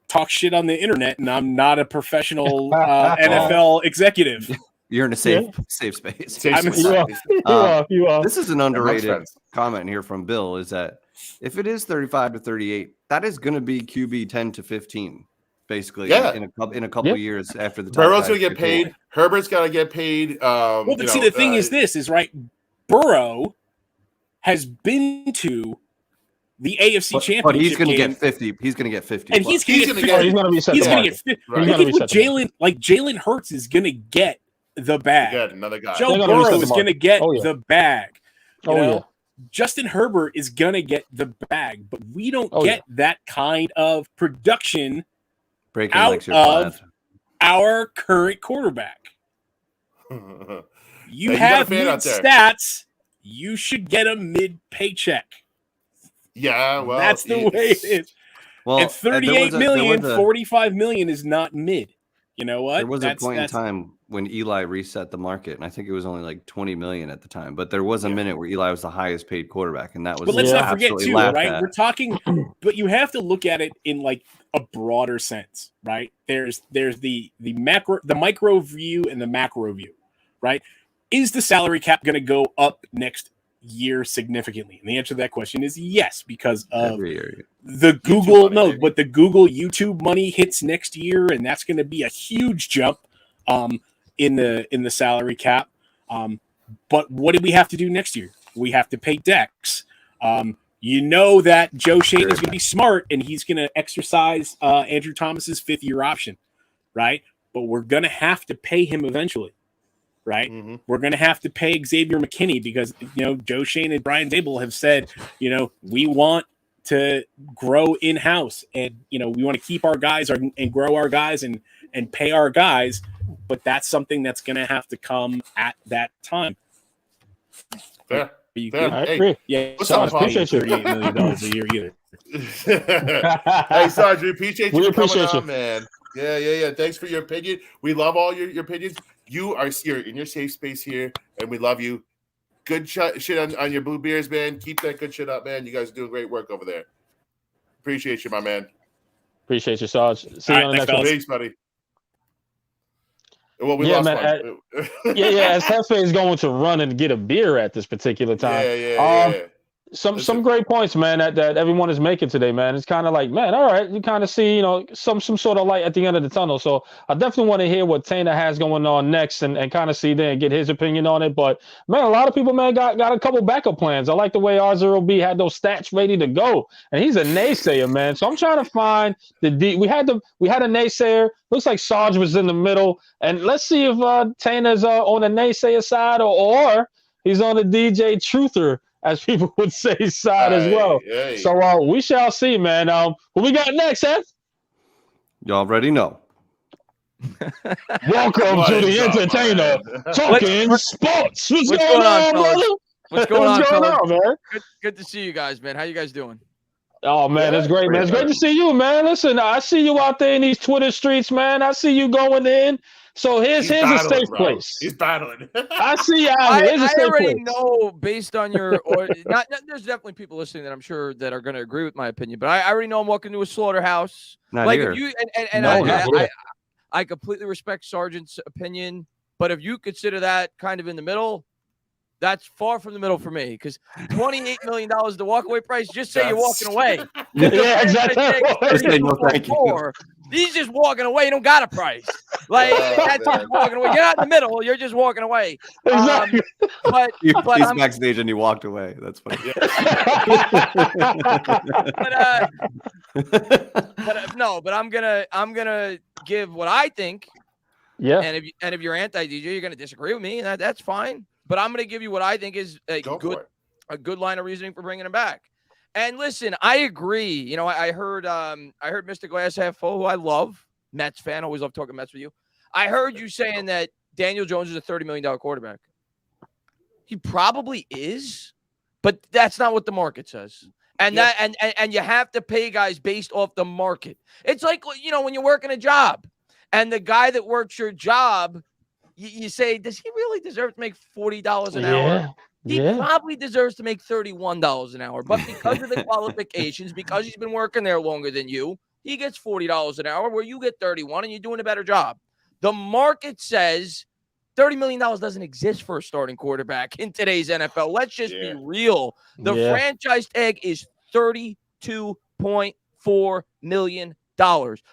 talk shit on the internet, and I'm not a professional NFL executive. You're in a safe space. You are. This is an underrated comment here from Bill, is that if it is 35 to 38, that is going to be QB 10 to 15. Basically, in a couple of years after the Burrow's going to get paid. Herbert's got to get paid. The thing is right. Burrow has been to the AFC Championship, but he's going to get 50. He's going to get 50, and he's going to get. He's going to get 50. Jalen Hurts is going to get the bag. Good, another guy. Joe Burrow is going to get the bag. Justin Herbert is going to get the bag, but we don't get that kind of production. Out of our current quarterback. You have mid stats. You should get a mid paycheck. Yeah, well, that's the way it is. Well, and 38 million, 45 million is not mid. You know what? There was a point in time when Eli reset the market, and I think it was only like 20 million at the time. But there was a minute where Eli was the highest paid quarterback, and that was. But let's not forget too, right? We're talking, but you have to look at it in like a broader sense, right? There's the micro view and the macro view, right? Is the salary cap going to go up next year significantly? And the answer to that question is yes, because of the Google but the Google YouTube money hits next year, and that's going to be a huge jump in the salary cap. But what do we have to do next year? We have to pay Dex. That Joe Shane is going to be smart, and he's going to exercise Andrew Thomas's 5th-year option, right? But we're going to have to pay him eventually. Right, we're going to have to pay Xavier McKinney because Joe Shane and Brian Dable have said we want to grow in house and we want to keep our guys and grow our guys and pay our guys, but that's something that's going to have to come at that time. Fair. I agree. Yeah, what's up, $38 million a year either. Hey, Sarge, we appreciate you coming on, man. Yeah. Thanks for your opinion. We love all your opinions. You're in your safe space here, and we love you. Good shit on your Blue Beers, man. Keep that good shit up, man. You guys are doing great work over there. Appreciate you, my man. Appreciate you, Sarge. See you on the next one. Thanks, buddy. Well, we lost one. As Hefe is going to run and get a beer at this particular time. Yeah. Some great points, man, that everyone is making today, man. It's kind of like, man, all right, you kind of see, some sort of light at the end of the tunnel. So I definitely want to hear what Taina has going on next and kind of see there and get his opinion on it. But man, a lot of people, man, got a couple backup plans. I like the way RZeroB had those stats ready to go, and he's a naysayer, man. So I'm trying to find we had a naysayer. Looks like Sarge was in the middle, and let's see if Taina's on the naysayer side or he's on the DJ Truther, as people would say, side as well. So we shall see, man. What we got next, Seth? You already know. Welcome to the Entertainer, talking sports. What's going on, brother? What's going on, man? Good to see you guys, man. How you guys doing? Oh, man, it's great, man. It's great to see you, man. Listen, I see you out there in these Twitter streets, man. I see you going in. So here's a safe place. He's battling. I see you out here. I already know, based on your there's definitely people listening that I'm sure that are going to agree with my opinion, but I already know I'm walking to a slaughterhouse. Not like here. if you I completely respect Sergeant's opinion, but if you consider that kind of in the middle, that's far from the middle for me, because $28 million the walkaway price. Just say you're walking away. Yeah, exactly. Just say no, thank you. He's just walking away. You don't got a price. Like that's just walking away. You're not in the middle. You're just walking away. Exactly. But He's backstage and he walked away. That's funny. But I'm gonna give what I think. Yeah. And if you're anti-DJ, you're gonna disagree with me. That's fine. But I'm going to give you what I think is a good line of reasoning for bringing him back. And listen, I agree. I heard Mr. Glass Half Full, who I love, Mets fan, always love talking Mets with you. I heard you saying that Daniel Jones is a $30 million quarterback. He probably is, but that's not what the market says. And and you have to pay guys based off the market. It's like, when you're working a job and the guy that works your job, you say, does he really deserve to make $40 an hour? He probably deserves to make $31 an hour. But because of the qualifications, because he's been working there longer than you, he gets $40 an hour where you get $31 and you're doing a better job. The market says $30 million doesn't exist for a starting quarterback in today's NFL. Let's just be real. The franchise tag is $32.4 million.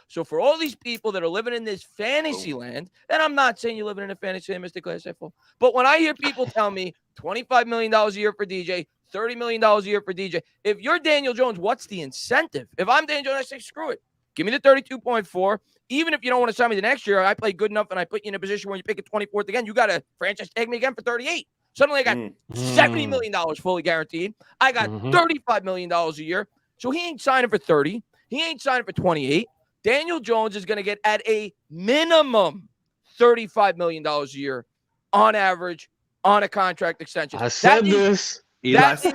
So for all these people that are living in this fantasy land, and I'm not saying you're living in a fantasy land, Mr. Glassful, but when I hear people tell me $25 million a year for DJ, $30 million a year for DJ, if you're Daniel Jones, what's the incentive? If I'm Daniel Jones, I say, screw it. Give me the 32.4. Even if you don't want to sign me the next year, I play good enough and I put you in a position where you pick at 24th again, you got to franchise tag me again for 38. Suddenly I got $70 million fully guaranteed. I got $35 million a year. So he ain't signing for 30. He ain't signing for 28. Daniel Jones is going to get at a minimum $35 million a year on average on a contract extension. I said this. I said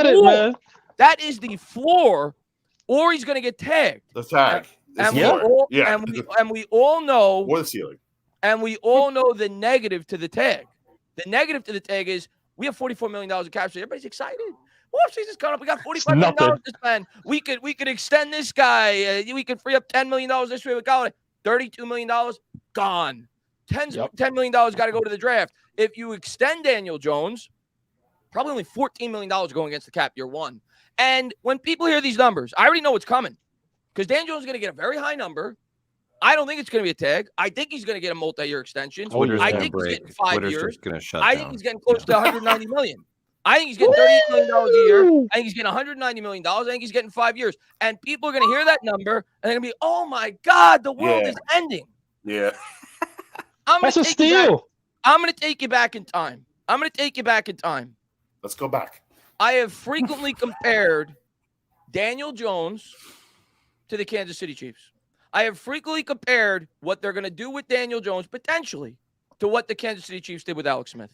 it, man. That is the floor, or he's going to get tagged. The tag. And we all know. Or the ceiling. And we all know the negative to the tag. The negative to the tag is we have $44 million in cap space. Everybody's excited. Season's coming up. We got $45 million to spend. We could extend this guy. We could free up $10 million this way with Galladay. $32 million gone. $10 million got to go to the draft. If you extend Daniel Jones, probably only $14 million going against the cap year one. And when people hear these numbers, I already know what's coming, because Daniel Jones is going to get a very high number. I don't think it's going to be a tag. I think he's going to get a multi-year extension. I think he's getting 5 years. I think he's getting close to $190 million. I think he's getting $38 million a year. I think he's getting $190 million. I think he's getting 5 years. And people are going to hear that number, and they're going to be, oh, my God, the world is ending. Yeah. That's a steal. I'm going to take you back in time. Let's go back. I have frequently compared Daniel Jones to the Kansas City Chiefs. I have frequently compared what they're going to do with Daniel Jones potentially to what the Kansas City Chiefs did with Alex Smith.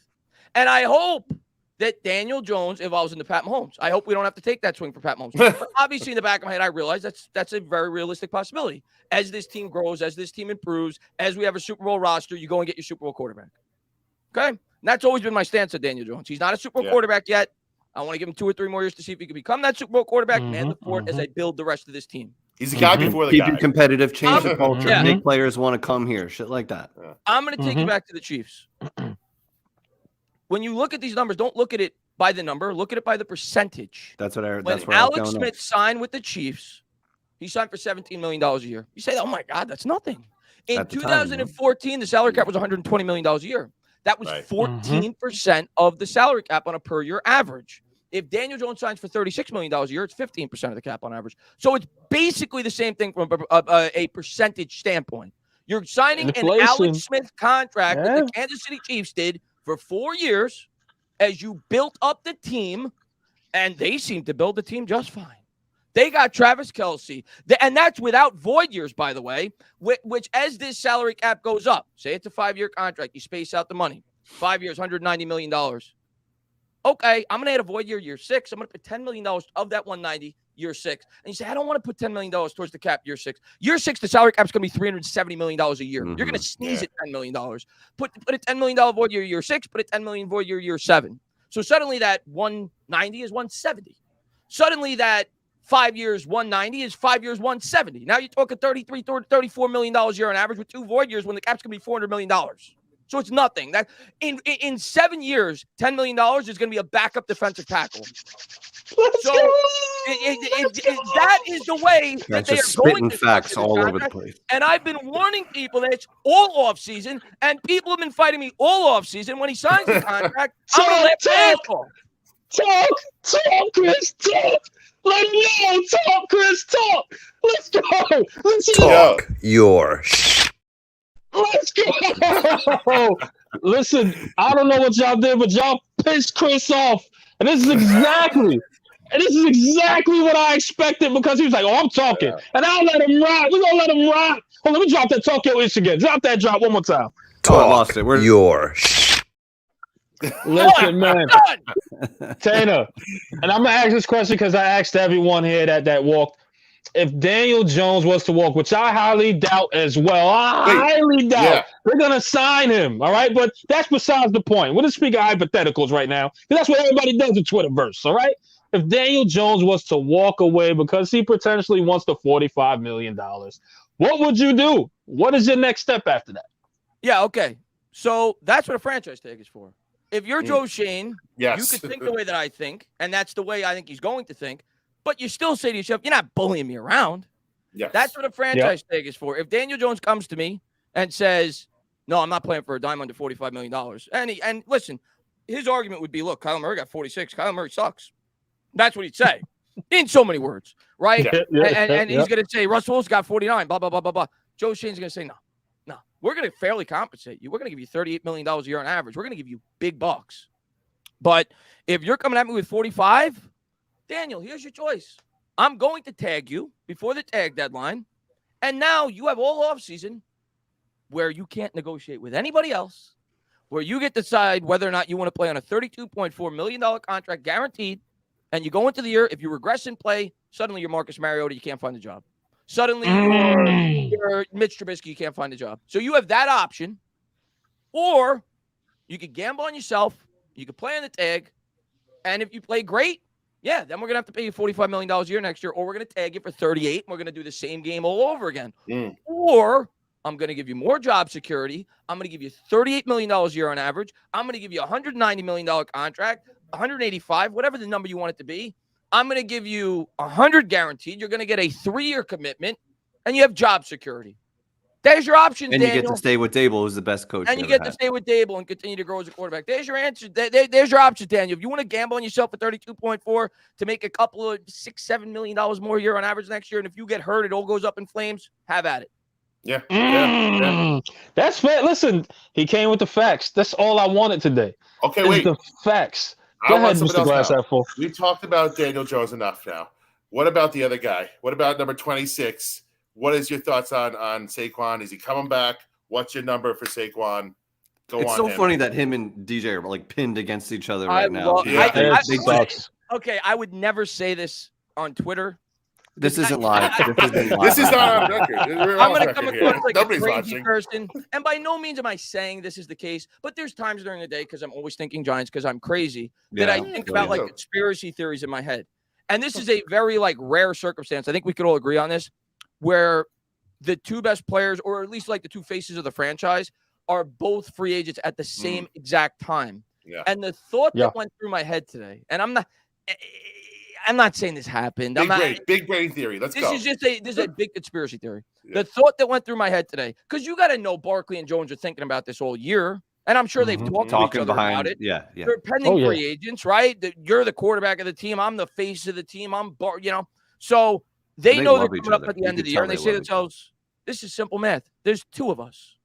And I hope that Daniel Jones evolves into Pat Mahomes. I hope we don't have to take that swing for Pat Mahomes. But obviously, in the back of my head, I realize that's a very realistic possibility. As this team grows, as this team improves, as we have a Super Bowl roster, you go and get your Super Bowl quarterback. Okay? And that's always been my stance on Daniel Jones. He's not a Super Bowl quarterback yet. I want to give him 2 or 3 more years to see if he can become that Super Bowl quarterback, man the fort as I build the rest of this team. He's the guy before the Keep guy. you competitive, change the culture, Yeah. make players want to come here, shit like that. I'm going to take you back to the Chiefs. When you look at these numbers, don't look at it by the number. Look at it by the percentage. That's what I heard. When That's where I was Alex going Smith signed with the Chiefs, he signed for $17 million a year. You say, oh, my God, that's nothing. In At the time, 2014, the salary cap was $120 million a year. That was 14% of the salary cap on a per-year average. If Daniel Jones signs for $36 million a year, it's 15% of the cap on average. So it's basically the same thing from a percentage standpoint. You're signing an Alex Smith contract that the Kansas City Chiefs did for 4 years as you built up the team, and they seem to build the team just fine. They got Travis Kelce, and that's without void years, by the way, which as this salary cap goes up, say it's a 5-year contract, you space out the money, 5 years, $190 million. Okay, I'm going to add a void year 6. I'm going to put $10 million of that 190 year 6. And you say, I don't want to put $10 million towards the cap year 6. Year 6, the salary cap is going to be $370 million a year. You're going to sneeze at $10 million. Put a $10 million void year 6, put a $10 million void year 7. So suddenly that 190 is 170. Suddenly that 5 years 190 is 5 years 170. Now you're talking $34 million a year on average with 2 void years when the cap's going to be $400 million. So it's nothing. That in 7 years, $10 million is going to be a backup defensive tackle. So that is the way that they are going to facts all over the place. And I've been warning people that it's all off season, and people have been fighting me all off season. When he signs the contract, I'm going to let Talk, Chris, talk. Let him know. Talk, Chris, talk. Let's go. Let's talk your Let's go. Listen, I don't know what y'all did, but y'all pissed Chris off. And this is exactly what I expected, because he was like, oh, I'm talking. And I'll let him rock. We're going to let him rock. Hold on, let me drop that talk your ish again. Drop that drop one more time. Talk I lost it. your Listen, man. Tanner, and I'm going to ask this question because I asked everyone here that walked. If Daniel Jones was to walk, which I highly doubt as well, they're going to sign him, all right? But that's besides the point. We're just speaking hypotheticals right now, because that's what everybody does in Twitterverse, all right? If Daniel Jones was to walk away because he potentially wants the $45 million, what would you do? What is your next step after that? Yeah, okay. So that's what a franchise tag is for. If you're Joe Shane, you could think the way that I think, and that's the way I think he's going to think. But you still say to yourself, you're not bullying me around. Yes. That's what a franchise tag is for. If Daniel Jones comes to me and says, no, I'm not playing for a dime under $45 million. And listen, his argument would be, look, Kyler Murray got 46. Kyler Murray sucks. That's what he'd say in so many words, right? And he's going to say, Russell Wilson got 49, blah, blah, blah, blah, blah. Joe Shane's going to say, no, we're going to fairly compensate you. We're going to give you $38 million a year on average. We're going to give you big bucks. But if you're coming at me with 45, Daniel, here's your choice. I'm going to tag you before the tag deadline, and now you have all offseason where you can't negotiate with anybody else, where you get to decide whether or not you want to play on a $32.4 million contract guaranteed, and you go into the year, if you regress in play, suddenly you're Marcus Mariota, you can't find a job. Suddenly you're Mitch Trubisky, you can't find a job. So you have that option, or you could gamble on yourself, you could play on the tag, and if you play great, then we're going to have to pay you $45 million a year next year, or we're going to tag you for 38, and we're going to do the same game all over again. Or I'm going to give you more job security. I'm going to give you $38 million a year on average. I'm going to give you a $190 million contract, 185, whatever the number you want it to be. I'm going to give you 100 guaranteed. You're going to get a 3-year commitment, and you have job security. There's your options, and Daniel. You get to stay with Dable, who's the best coach. And you get to stay with Dable and continue to grow as a quarterback. There's your answer. There's your options, Daniel. If you want to gamble on yourself at 32.4 to make a couple of $6-7 million more a year on average next year, and if you get hurt, it all goes up in flames, have at it. Yeah. That's fair. Listen, he came with the facts. That's all I wanted today. Okay, wait. The facts. Go ahead, Mr. Glass Half Full. We talked about Daniel Jones enough now. What about the other guy? What about number 26? What is your thoughts on Saquon? Is he coming back? What's your number for Saquon? It's so funny that him and DJ are like pinned against each other right now. I would never say this on Twitter. This isn't live. This is not on record. I'm going to come across like a crazy person. And by no means am I saying this is the case, but there's times during the day, because I'm always thinking Giants because I'm crazy, that I think about like conspiracy theories in my head. And this is a very like rare circumstance. I think we could all agree on this. where the two best players, or at least like the two faces of the franchise, are both free agents at the same exact time. Yeah. And the thought that went through my head today, and I'm not saying this happened. Big brain theory. Let's go. This is a big conspiracy theory. Yeah. The thought that went through my head today, because you got to know Barkley and Jones are thinking about this all year. And I'm sure they've talked to each other about it. Yeah. They're pending free agents, right? You're the quarterback of the team. I'm the face of the team. So they know they're coming up at the end of the year, and they say to themselves, this is simple math. There's two of us.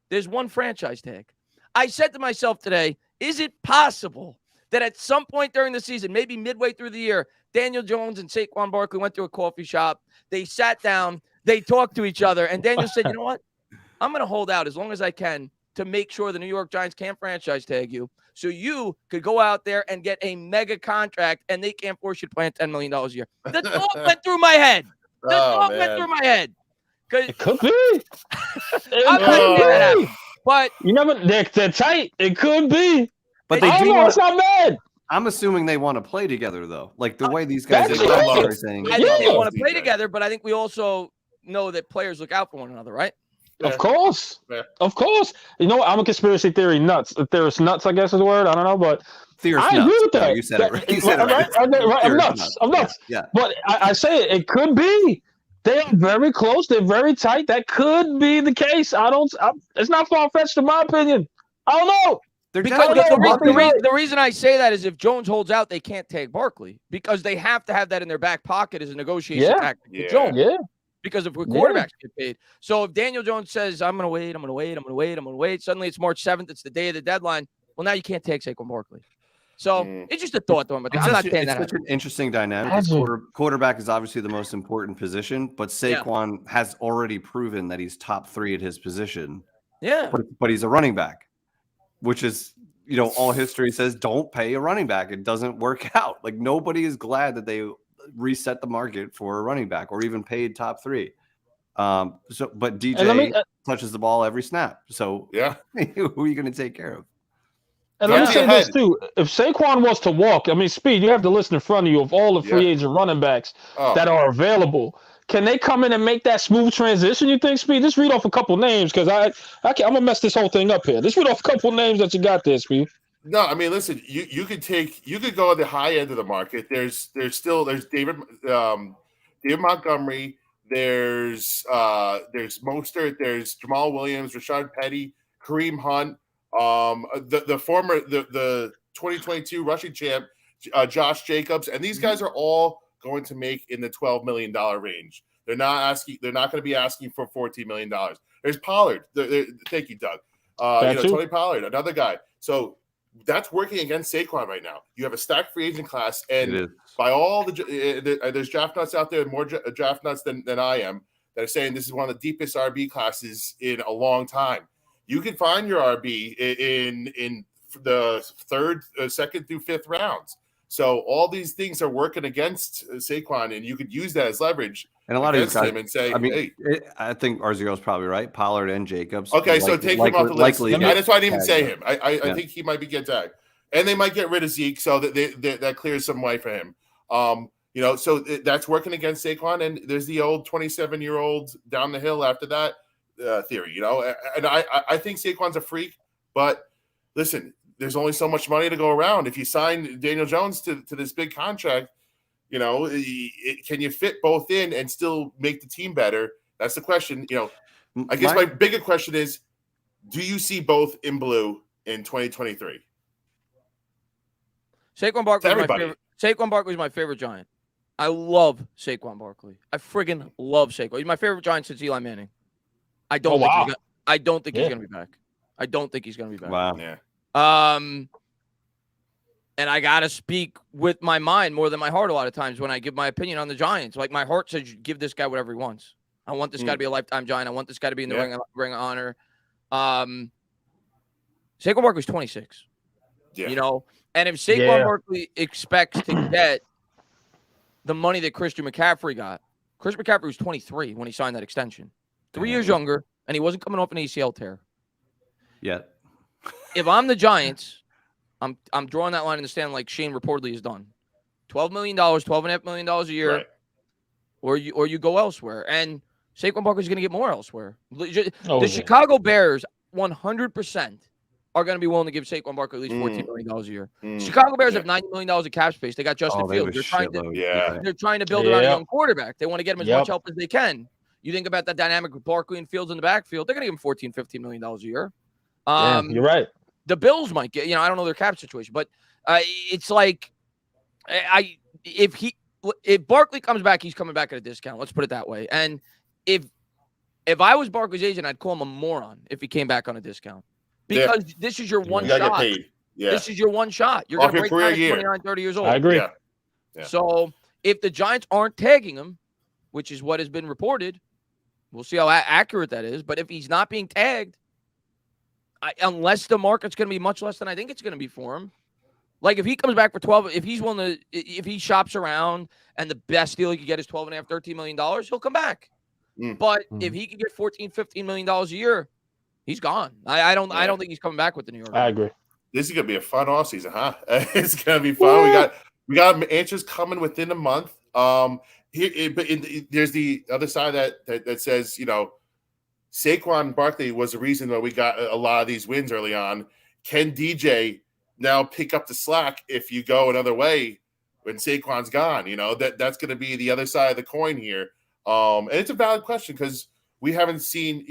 There's one franchise tag. I said to myself today, is it possible that at some point during the season, maybe midway through the year, Daniel Jones and Saquon Barkley went to a coffee shop, they sat down, they talked to each other, and Daniel said, you know what? I'm going to hold out as long as I can to make sure the New York Giants can't franchise tag you, so you could go out there and get a mega contract, and they can't force you to play $10 million a year. The thought went through my head. Went through my head. It could be. I'm not saying that happened, but you never. They're tight. It could be. But they do. It's not bad. I'm assuming they want to play together, though. Like the way these guys are saying. I think they want to play together, but I think we also know that players look out for one another, right? Of course. Of course. You know what? I'm a conspiracy theory nuts. Theorist nuts, I guess is the word. I don't know, but I agree with that. You said it right. You said it right. I'm nuts. I'm nuts. Yeah. But I say it could be. They are very close. They're very tight. That could be the case. It's not far-fetched in my opinion. I don't know. Because the reason I say that is if Jones holds out, they can't tag Barkley because they have to have that in their back pocket as a negotiation tactic with Jones. Yeah. Because if quarterbacks get paid. So if Daniel Jones says, I'm going to wait, suddenly it's March 7th, it's the day of the deadline. Well, now you can't take Saquon Barkley. So it's just a thought, though. But I'm not saying that. It's such an interesting dynamic. Quarterback is obviously the most important position, but Saquon has already proven that he's top 3 at his position. Yeah. But he's a running back, which is, all history says don't pay a running back. It doesn't work out. Like nobody is glad that they reset the market for a running back or even paid top 3. But DJ touches the ball every snap. So who are you going to take care of? And let me say this too. If Saquon was to walk, Speed, you have the list in front of you of all the free agent running backs that are available. Can they come in and make that smooth transition, you think, Speed? Just read off a couple names because I'm going to mess this whole thing up here. Just read off a couple names that you got there, Speed. No, listen, you could go at the high end of the market. There's David Montgomery, there's Mostert, there's Jamal Williams, Rashad Penny, Kareem Hunt, the 2022 rushing champ, Josh Jacobs, and these guys are all going to make in the $12 million range. They're not going to be asking for $14 million. There's Pollard. Thank you, Doug. Tony Pollard, another guy. So that's working against Saquon right now. You have a stacked free agent class, and by all there's draft nuts out there, more draft nuts than I am, that are saying this is one of the deepest RB classes in a long time. You can find your RB in the second through fifth rounds. So all these things are working against Saquon, and you could use that as leverage. And a lot of these guys, and say, I think RZero's probably right. Pollard and Jacobs. Okay, so take him off the list. That's why I didn't even say him. I think he might get tagged, and they might get rid of Zeke, so that that clears some way for him. So that's working against Saquon, and there's the old 27-year-old down the hill after that theory. And I think Saquon's a freak, but listen, there's only so much money to go around. If you sign Daniel Jones to this big contract, can you fit both in and still make the team better? That's the question. I guess my bigger question is, do you see both in blue in 2023? Saquon Barkley is my favorite Giant. I love Saquon Barkley. I friggin' love Saquon. He's my favorite Giant since Eli Manning. I don't think he's going to be back. I don't think he's going to be back. Wow. Yeah. And I got to speak with my mind more than my heart a lot of times when I give my opinion on the Giants. Like my heart says, give this guy whatever he wants. I want this guy to be a lifetime Giant. I want this guy to be in the ring of honor. Saquon Barkley's 26. Yeah. And if Saquon Barkley expects to get the money that Christian McCaffrey got, Christian McCaffrey was 23 when he signed that extension. 3 years younger, and he wasn't coming off an ACL tear. Yeah. If I'm the Giants, I'm drawing that line in the stand like Shane reportedly has done. $12 million, $12.5 million a year, right. or you go elsewhere. And Saquon Barkley's going to get more elsewhere. The Chicago Bears 100% are going to be willing to give Saquon Barkley at least $14 million a year. Chicago Bears have $90 million of cap space. They got Justin Fields. They're trying to build around a young quarterback. They want to get him as much help as they can. You think about that dynamic with Barkley and Fields in the backfield, they're going to give him $14-15 million a year. You're right. The Bills might get, I don't know their cap situation, but it's like if Barkley comes back, he's coming back at a discount. Let's put it that way. And if I was Barkley's agent, I'd call him a moron if he came back on a discount. Because this is your one shot. Get paid. Yeah. This is your one shot. You're going to break down at 29, 30 years old. I agree. Yeah. So if the Giants aren't tagging him, which is what has been reported, we'll see how accurate that is. But if he's not being tagged, unless the market's going to be much less than I think it's going to be for him, like if he comes back for 12, if he's willing to, if he shops around and the best deal he could get is $12.5, $13 million, he'll come back. But if he can get $14-15 million a year, he's gone. I don't think he's coming back with the New York. I agree. This is gonna be a fun offseason, huh? It's gonna be fun. We got answers coming within a month. There's the other side that says, Saquon Barkley was the reason that we got a lot of these wins early on. Can DJ now pick up the slack if you go another way when Saquon's gone? That's going to be the other side of the coin here. And it's a valid question because we haven't seen,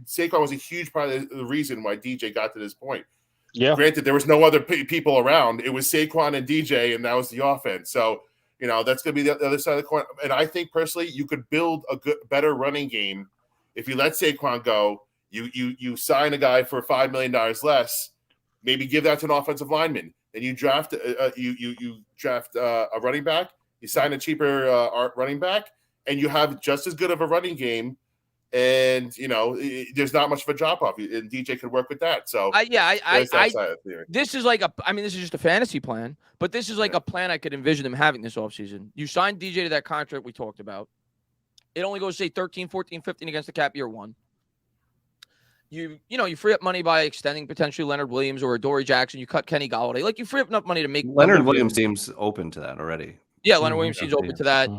Saquon was a huge part of the reason why DJ got to this point. Yeah. Granted, there was no other people around. It was Saquon and DJ, and that was the offense. So, that's going to be the other side of the coin. And I think personally, you could build a better running game if you let Saquon go. You sign a guy for $5 million less. Maybe give that to an offensive lineman. Then you draft you draft a running back. You sign a cheaper running back, and you have just as good of a running game. And there's not much of a drop off, and DJ could work with that. So this is like this is just a fantasy plan, but this is like a plan I could envision them having this offseason. You sign DJ to that contract we talked about. It only goes, say, 13, 14, 15 against the cap year one. You free up money by extending potentially Leonard Williams or Adoree Jackson. You cut Kenny Golladay. Like, you free up enough money to make Leonard Williams seems open to that already. Yeah, Leonard Williams seems open to that.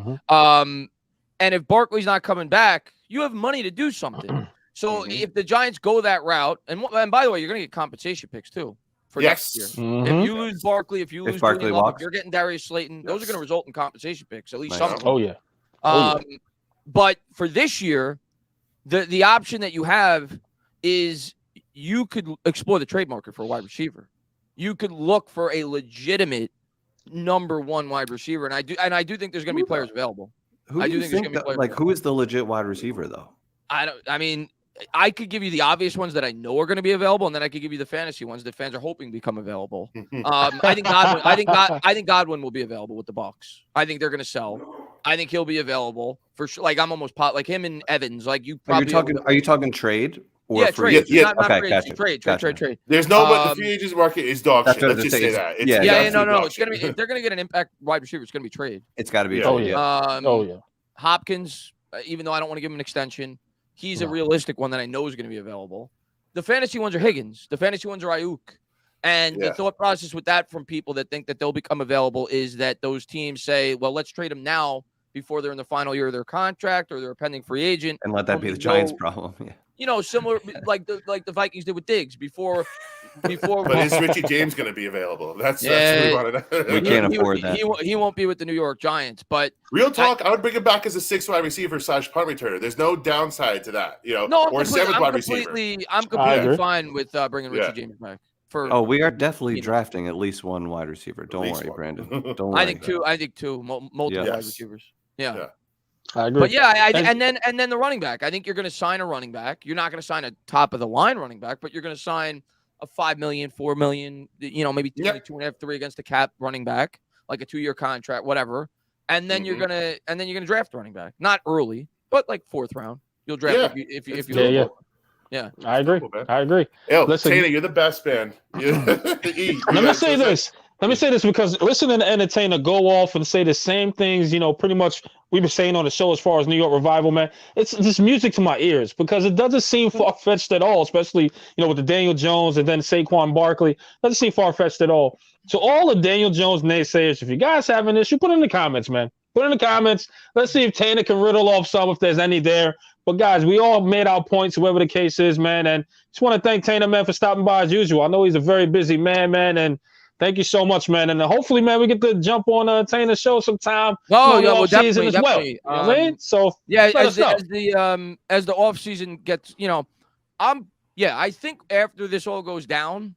And if Barkley's not coming back, you have money to do something. So if the Giants go that route, and by the way, you're going to get compensation picks too for next year. If you lose Barkley, if you lose Barkley, if you're getting Darius Slayton, those are going to result in compensation picks, at least some of them. Oh yeah. But for this year, the option that you have is you could explore the trade market for a wide receiver. You could look for a legitimate number one wide receiver, and I do think there's going to be players available. Who do you think who is the legit wide receiver though? I could give you the obvious ones that I know are going to be available, and then I could give you the fantasy ones that fans are hoping become available. I think Godwin will be available with the Bucs. I think they're going to sell. I think he'll be available for sure. Like, I'm almost like him and Evans. Like, you probably are you talking trade? Or yeah, trade. Yeah, Trade. There's no, but the free agents market is dog shit. Let's just say that. No. It's gonna be. If they're gonna get an impact wide receiver, it's gonna be trade. It's got to be. Hopkins, even though I don't want to give him an extension, he's a realistic one that I know is going to be available. The fantasy ones are Higgins. The fantasy ones are Ayuk. And the thought process with that from people that think that they'll become available is that those teams say, well, let's trade them now before they're in the final year of their contract or they're a pending free agent. And let that be the Giants' problem. Yeah. Similar like the Vikings did with Diggs before. But is Richie James going to be available? That's what we wanted to know. We can't afford that. He won't be with the New York Giants. But real talk, I would bring him back as a 6th wide receiver / punt returner. There's no downside to that, or 7th wide receiver. I'm completely fine with bringing Richie James back. We are definitely drafting at least one wide receiver. Don't worry, Brandon. Don't worry. I think two. Multiple wide receivers. Yeah. I agree. But and then the running back. I think you're going to sign a running back. You're not going to sign a top of the line running back, but you're going to sign a $5 million, $4 million, maybe 2.5, 3 against the cap running back, like a 2-year contract, whatever. And then you're gonna draft a running back, not early, but like 4th round. You'll draft if you. Yeah. I agree. Listen, Tana, you're the best, man. Let me say this. Because listening to Entertainah go off and say the same things, pretty much we've been saying on the show as far as New York Revival, man, it's just music to my ears because it doesn't seem far-fetched at all, especially, with the Daniel Jones and then Saquon Barkley. Doesn't seem far-fetched at all. So all the Daniel Jones naysayers, if you guys have an issue, put it in the comments, man. Put it in the comments. Let's see if Tana can riddle off some, if there's any there. But guys, we all made our points, whatever the case is, man. And just want to thank Tainer, man, for stopping by as usual. I know he's a very busy man, and thank you so much, man. And hopefully, man, we get to jump on Tainer's show sometime. Oh, yeah, well, season definitely, as well. definitely. You know what I mean? So yeah, as the off season gets, I think after this all goes down,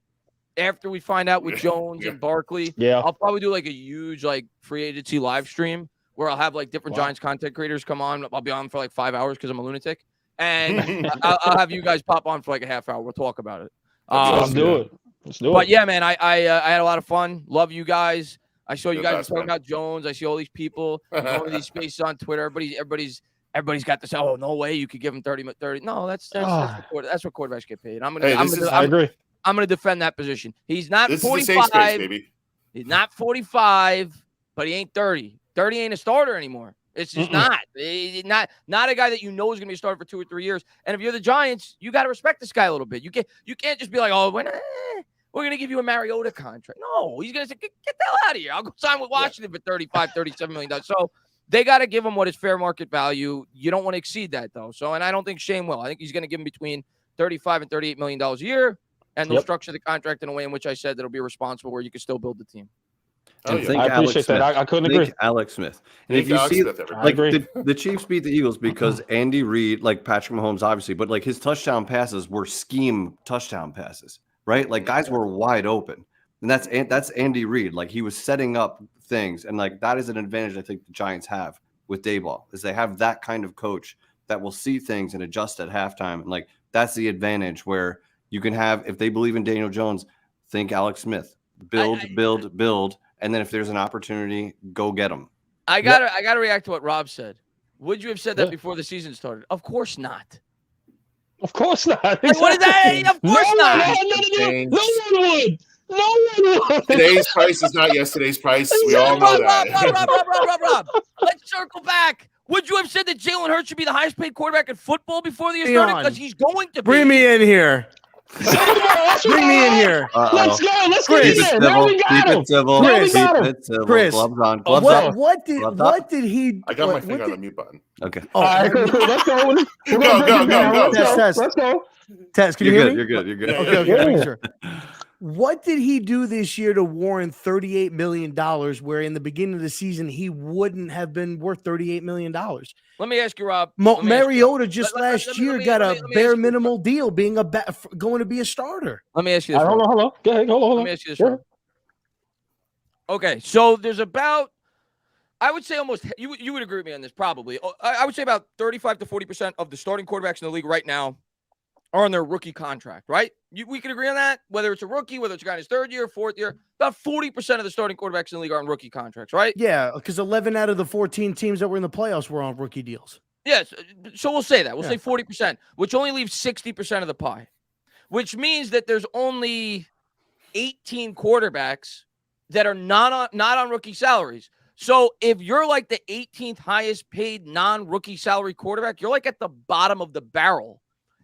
after we find out with Jones and Barkley, I'll probably do like a huge like free agency live stream where I'll have like different Giants content creators come on. I'll be on for like 5 hours because I'm a lunatic, and I'll have you guys pop on for like a half hour. We'll talk about it. Let's do it. But yeah, man, I had a lot of fun. Love you guys. I saw you guys talking about Jones. I see all these people going to these spaces on Twitter. Everybody's got this. Oh, no way you could give him 30. No, that's what quarterbacks get paid. I agree. I'm going to defend that position. He's not 45. Space, he's not 45, but he ain't 30. 30 ain't a starter anymore. It's just not a guy that you know is going to be a starter for 2 or 3 years. And if you're the Giants, you got to respect this guy a little bit. You can't just be like, oh, we're going to give you a Mariota contract. No, he's going to say, get the hell out of here. I'll go sign with Washington for $35, $37 million. So they got to give him what is fair market value. You don't want to exceed that, though. So, and I don't think Shane will. I think he's going to give him between $35 and $38 million a year. And they'll structure the contract in a way in which I said that'll be responsible where you can still build the team. I appreciate that. I couldn't agree. Alex Smith. And if you see, like the Chiefs beat the Eagles because Andy Reid, like Patrick Mahomes, obviously, but like his touchdown passes were scheme touchdown passes, right? Like guys were wide open, and that's Andy Reid. Like he was setting up things, and like that is an advantage I think the Giants have with Daboll is they have that kind of coach that will see things and adjust at halftime, and like that's the advantage where you can have if they believe in Daniel Jones, think Alex Smith, build. And then if there's an opportunity, go get them. I gotta react to what Rob said. Would you have said that before the season started? Of course not. Of course not. Exactly. What is that? Of course not. No one would. No one would. Today's price is not yesterday's price. We all know that. Rob. Let's circle back. Would you have said that Jalen Hurts should be the highest paid quarterback in football before the year started? Because he's going to be. Bring me in here. Bring me in here. Let's go. Let's get in there. Now we got him. Chris, gloves on. What did he? I got my finger on the mute button. Okay. All right, let's go. Go. Let's go. Tess, can you hear me? You're good. Okay. Sure. What did he do this year to warrant $38 million, where in the beginning of the season he wouldn't have been worth $38 million? Let me ask you, Rob. Mariota just last year got a bare minimal deal being going to be a starter. Let me ask you this. Hold on. Go ahead. Hold on. Let me ask you this. Okay, so there's about, I would say almost, you would agree with me on this probably. I would say about 35 to 40% of the starting quarterbacks in the league right now are on their rookie contract, right? We can agree on that, whether it's a rookie, whether it's a guy in his third year, fourth year. About 40% of the starting quarterbacks in the league are on rookie contracts, right? Yeah, because 11 out of the 14 teams that were in the playoffs were on rookie deals. Yes, so we'll say that. We'll say 40%, which only leaves 60% of the pie, which means that there's only 18 quarterbacks that are not on rookie salaries. So if you're like the 18th highest paid non-rookie salary quarterback, you're like at the bottom of the barrel.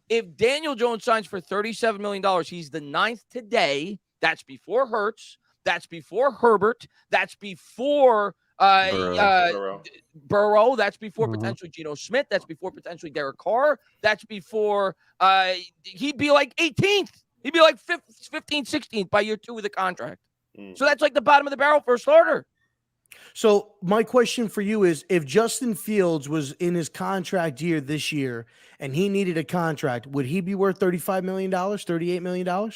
If Daniel Jones signs for $37 million, he's the 9th today. That's before Hurts. That's before Herbert. That's before Burrow. That's before potentially Geno Smith. That's before potentially Derek Carr. That's before he'd be like 18th. He'd be like 15th, 16th by year 2 of the contract. So that's like the bottom of the barrel for a starter. So my question for you is, if Justin Fields was in his contract year this year and he needed a contract, would he be worth $35 million, $38 million?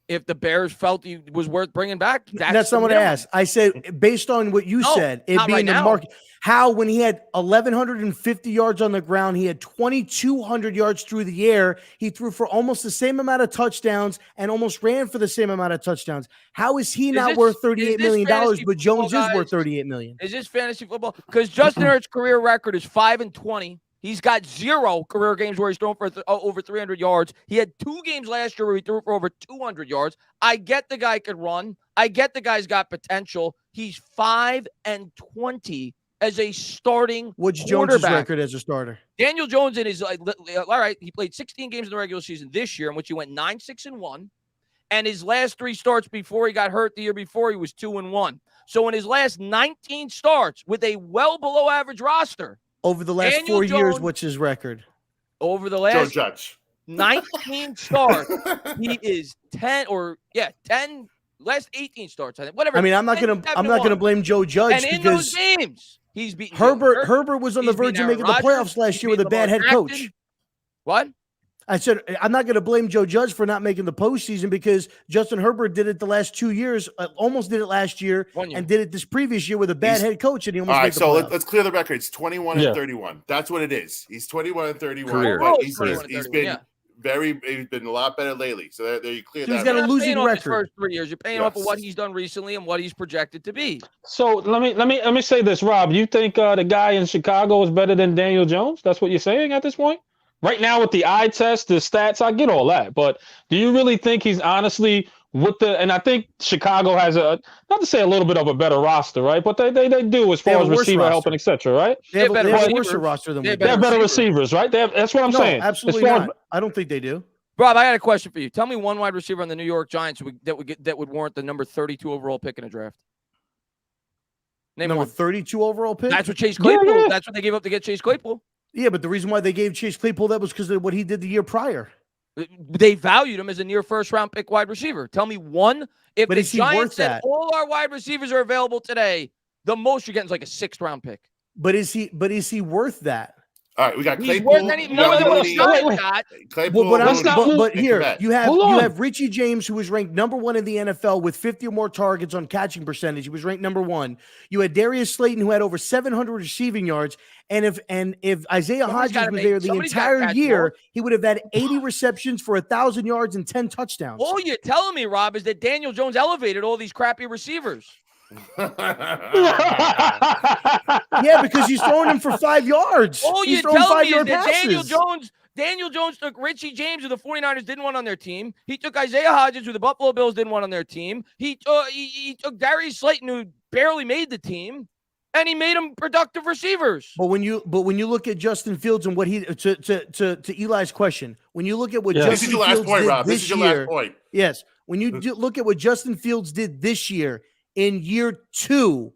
If the Bears felt he was worth bringing back, that's not what I asked. I said, based on what you said, it being the market, how when he had 1,150 yards on the ground, he had 2,200 yards through the air. He threw for almost the same amount of touchdowns and almost ran for the same amount of touchdowns. How is he not worth $38 million, but Jones is worth $38 million? Is this fantasy football? Because Justin Hurts' career record is 5-20. He's got 0 career games where he's thrown for over 300 yards. He had 2 games last year where he threw for over 200 yards. I get the guy could run. I get the guy's got potential. He's 5-20 as a starting What's Jones' record as a starter? Daniel Jones in his all right. He played 16 games in the regular season this year, in which he went 9-6-1. And his last 3 starts before he got hurt the year before, he was 2-1. So in his last 19 starts with a well below average roster, Over the last Daniel 4 years, Jones- what's his record? Over the Joe last Judge. 19 starts, he is 10 last 18 starts, I think. Whatever. I mean, I'm not gonna blame Joe Judge And in those because games, he's beaten Herbert was on the He's verge beaten of making Aaron the Rodgers. playoffs last He's year with a beaten bad head Lamar coach. Jackson. What? I said I'm not going to blame Joe Judge for not making the postseason because Justin Herbert did it the last 2 years, almost did it last year, 1 year. and did it this previous year with a bad head coach, and he almost All made right, the so playoffs. let's clear the record. It's 21 and 31. That's what it is. He's 21 and 31. Career. But He's been he's been a lot better lately. So there you clear So he's that. got a up. losing paying off his record. first 3 years. You're paying off of what he's done recently and what he's projected to be. So let me say this, Rob. You think the guy in Chicago is better than Daniel Jones? That's what you're saying at this point? Right now with the eye test, the stats, I get all that. But do you really think he's honestly and I think Chicago has not to say a little bit of a better roster, right? But they do as far as receiver help and etc., right? They have a worse receivers. roster than we do. They have better receivers, right? That's what I'm saying. Absolutely not. I don't think they do. Rob, I got a question for you. Tell me one wide receiver on the New York Giants that would warrant the number 32 overall pick in a draft. Name Number one. 32 overall pick? That's what Chase Claypool. Yeah. That's what they gave up to get Chase Claypool. Yeah, but the reason why they gave Chase Claypool that was because of what he did the year prior. They valued him as a near first round pick wide receiver. Tell me one. If But the is he worth Giants said that? all our wide receivers are available today, the most you're getting is like a 6th round pick. But is he worth that? All right, we got He's Claypool. worth any more than what the Giants got. Claypool. But here you Hold on. have Richie James, who was ranked number 1 in the NFL with 50 or more targets on catching percentage. He was ranked number 1. You had Darius Slayton, who had over 700 receiving yards. And if Isaiah Hodgins was there the entire year, he would have had 80 receptions for 1,000 yards and 10 touchdowns. All you're telling me, Rob, is that Daniel Jones elevated all these crappy receivers. Yeah, because he's throwing him for 5 yards. All He's you're throwing telling me is 5-yard that passes. Daniel Jones took Richie James, who the 49ers didn't want on their team. He took Isaiah Hodgins, who the Buffalo Bills didn't want on their team. He took Darius Slayton, who barely made the team, and he made them productive receivers. But when you look at Justin Fields and what he to Eli's question, when you look at what Justin This is your last Fields point, did Rob. This this is your year, last point. yes, when you look at what Justin Fields did this year in year 2,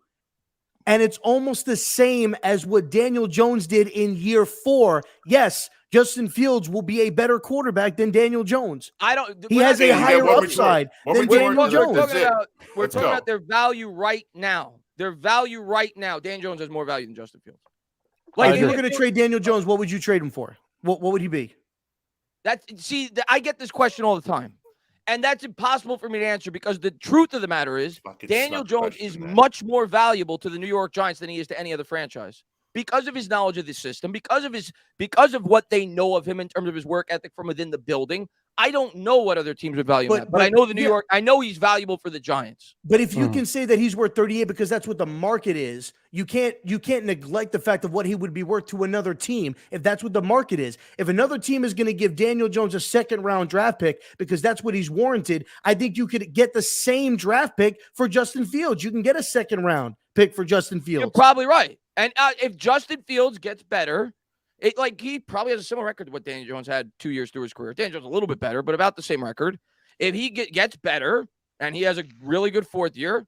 and it's almost the same as what Daniel Jones did in year 4. Yes, Justin Fields will be a better quarterback than Daniel Jones. He has a higher upside than Daniel Jones. We're talking about their value right now. Their value right now. Dan Jones has more value than Justin Fields. Like, if you were going to trade Daniel Jones, what would you trade him for? What would he be? I get this question all the time. And that's impossible for me to answer because the truth of the matter is Daniel Jones is much more valuable to the New York Giants than he is to any other franchise because of his knowledge of the system, because of what they know of him in terms of his work ethic from within the building. I don't know what other teams would value him at, but I know I know he's valuable for the Giants. But if you can say that he's worth 38 because that's what the market is, you can't neglect the fact of what he would be worth to another team if that's what the market is. If another team is going to give Daniel Jones a 2nd-round draft pick because that's what he's warranted, I think you could get the same draft pick for Justin Fields. You can get a 2nd-round pick for Justin Fields. You're probably right. And if Justin Fields gets better, he probably has a similar record to what Daniel Jones had 2 years through his career. Daniel Jones a little bit better, but about the same record. If he gets better and he has a really good 4th year,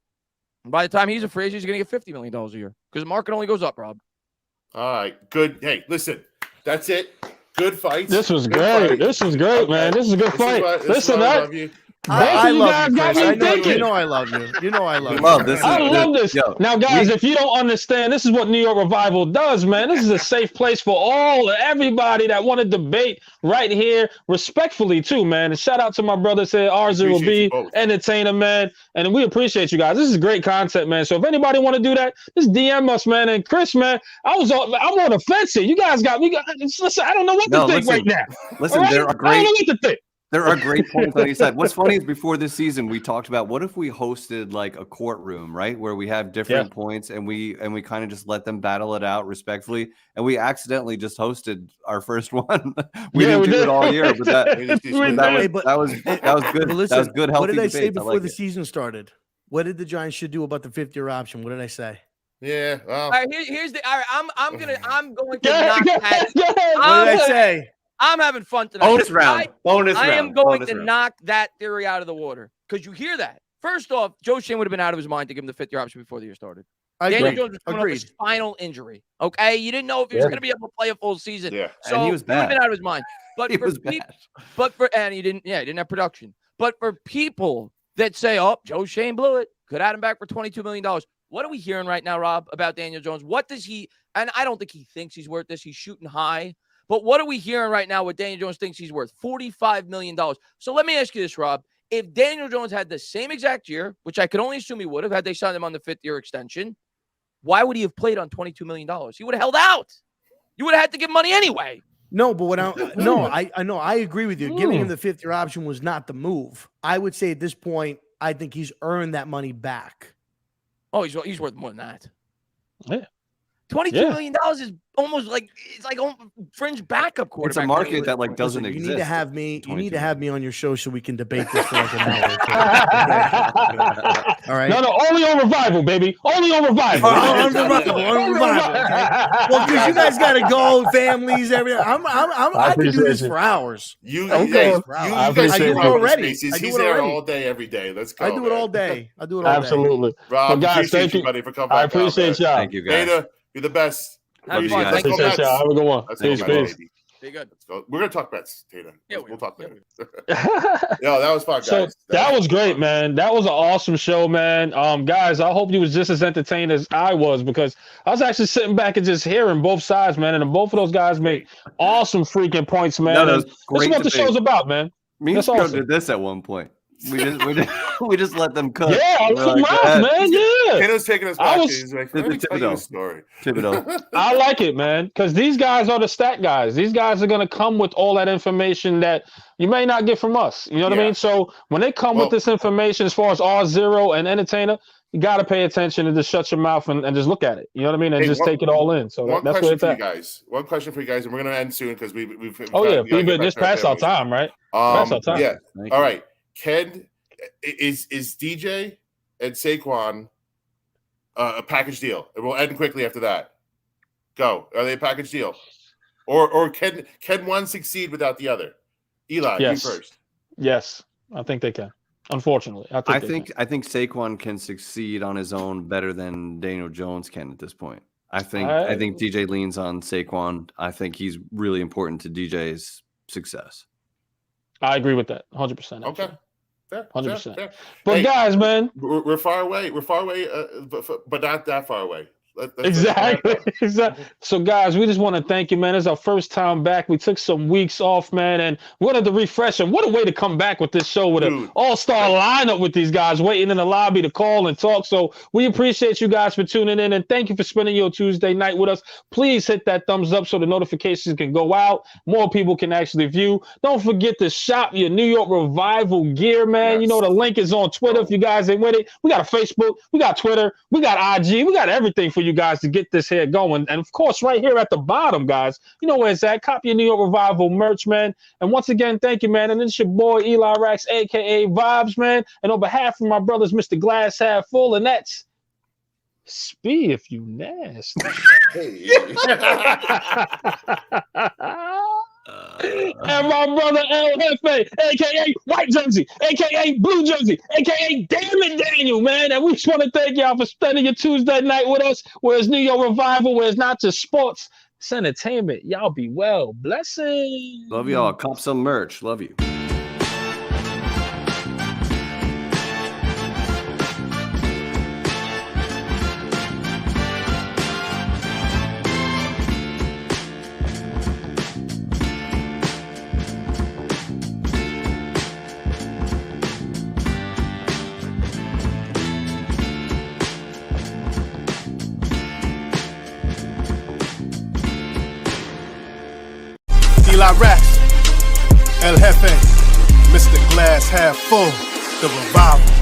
by the time he's a free agent, he's going to get $50 million a year because the market only goes up, Rob. All right, good. Hey, listen, that's it. Good fight. This was great. This was great, man. This is a good fight. Listen, I love you, Chris. You know I love you. You know I love you. I love this. Now, guys, if you don't understand, this is what New York Revival does, man. This is a safe place for everybody that want to debate right here, respectfully, too, man. And shout out to my brothers here, RZeroB and TheEntertainah, man. And we appreciate you guys. This is great content, man. So if anybody want to do that, just DM us, man. And Chris, man, I'm on the fence here. You guys got me. Listen, I don't know what to think right now. Listen, right? there are great. I don't know what to think. There are great points on each side. What's funny is before this season, we talked about what if we hosted like a courtroom, right, where we have different points and we kind of just let them battle it out respectfully. And we accidentally just hosted our first one. we didn't do it all year, but that was good. Listen, that was good. Healthy what did I debate. say before like the season started? What did the Giants should do about the 5th-year option? What did I say? Yeah. Well. All right, here's the. All right, I'm going to knock that. What did I say? I'm having fun tonight. Bonus round. I am going to knock that theory out of the water because you hear that. First off, Joe Shane would have been out of his mind to give him the 5th-year option before the year started. Daniel Jones was coming off a spinal injury. Okay, you didn't know if he was going to be able to play a full season. Yeah, so and he was bad. He been out of his mind. But he was bad. And he didn't have production. But for people that say, "Oh, Joe Shane blew it," could add him back for $22 million. What are we hearing right now, Rob, about Daniel Jones? What does he? And I don't think he thinks he's worth this. He's shooting high. But what are we hearing right now? What Daniel Jones thinks he's worth? $45 million. So let me ask you this, Rob. If Daniel Jones had the same exact year, which I could only assume he would have had they signed him on the 5th-year extension, why would he have played on $22 million? He would have held out. You would have had to give money anyway. No, but I know I agree with you. Giving him the 5th-year option was not the move. I would say at this point, I think he's earned that money back. Oh, he's worth more than that. Yeah. $22 million is almost like it's like fringe backup quarterback. It's a market that like doesn't exist. You need to have me. You need to have me on your show so we can debate this for like an hour. All right. No, only on Revival, baby. Only on Revival. On Revival. Okay? Well, because you guys got to go, families, everything. I can do this for hours. You guys do it already. He's there all day, every day. Let's go. I do it all day. Absolutely. Rob, guys, thank you, buddy, for coming. I appreciate y'all. Thank you, guys. Beta, you're the best. Have Love fun. you guys. Thank you. Let's go Mets. Have a good one. Let's go Mets, baby. Be good. Let's go. We're gonna talk bets, Tana. Yeah, we'll talk later. Yeah. Yo, that was fun, guys. So that was great, man. That was an awesome show, man. Guys, I hope you was just as entertained as I was, because I was actually sitting back and just hearing both sides, man. And both of those guys made awesome freaking points, man. That's what the show's about, man. Me and Joe did this at one point. We just let them cook. Yeah, I was like, man. Yeah, Tana's taking us back. He's like, let me tell you a story. Thibodeau. I like it, man, because these guys are the stat guys. These guys are gonna come with all that information that you may not get from us. You know what I mean? So when they come with this information, as far as RZeroB and Entertainah, you got to pay attention and just shut your mouth and just look at it. You know what I mean? And just take it all in. So that's where it's at. One question for you guys, and we're gonna end soon because we've just past our time, right? Past our time. Yeah. All right. Is DJ and Saquon a package deal? And we'll end quickly after that. Go. Are they a package deal? Or can one succeed without the other? Eli, you first. Yes, I think they can. Unfortunately, I think Saquon can succeed on his own better than Daniel Jones can at this point. I think DJ leans on Saquon. I think he's really important to DJ's success. I agree with that 100%. Okay. 100%. But guys, man, we're far away. We're far away, but not that far away. Exactly. So, guys, we just want to thank you, man. It's our first time back. We took some weeks off, man, and we wanted to refresh. And what a way to come back with this show with an all-star lineup with these guys waiting in the lobby to call and talk. So we appreciate you guys for tuning in, and thank you for spending your Tuesday night with us. Please hit that thumbs up so the notifications can go out. More people can actually view. Don't forget to shop your New York Revival gear, man. Yes. You know, the link is on Twitter if you guys ain't with it. We got a Facebook. We got Twitter. We got IG. We got everything for you guys to get this here going. And of course, right here at the bottom, guys, you know where it's at. Copy your New York Revival merch, man. And once again, thank you, man. And it's your boy Eli Rax, aka Vibes, man. And on behalf of my brothers, Mr. Glass Half Full, and that's Spee if you nasty. And my brother El Jefe, aka White Jersey, aka Blue Jersey, aka Damn It Daniel, man. And we just want to thank y'all for spending your Tuesday night with us. Where it's New York Revival, where it's not just sports, it's entertainment. Y'all be well. Blessings. Love y'all. Cop some merch. Love you. Eli Rax, El Jefe, Mr. Glass Half Full, the Revival.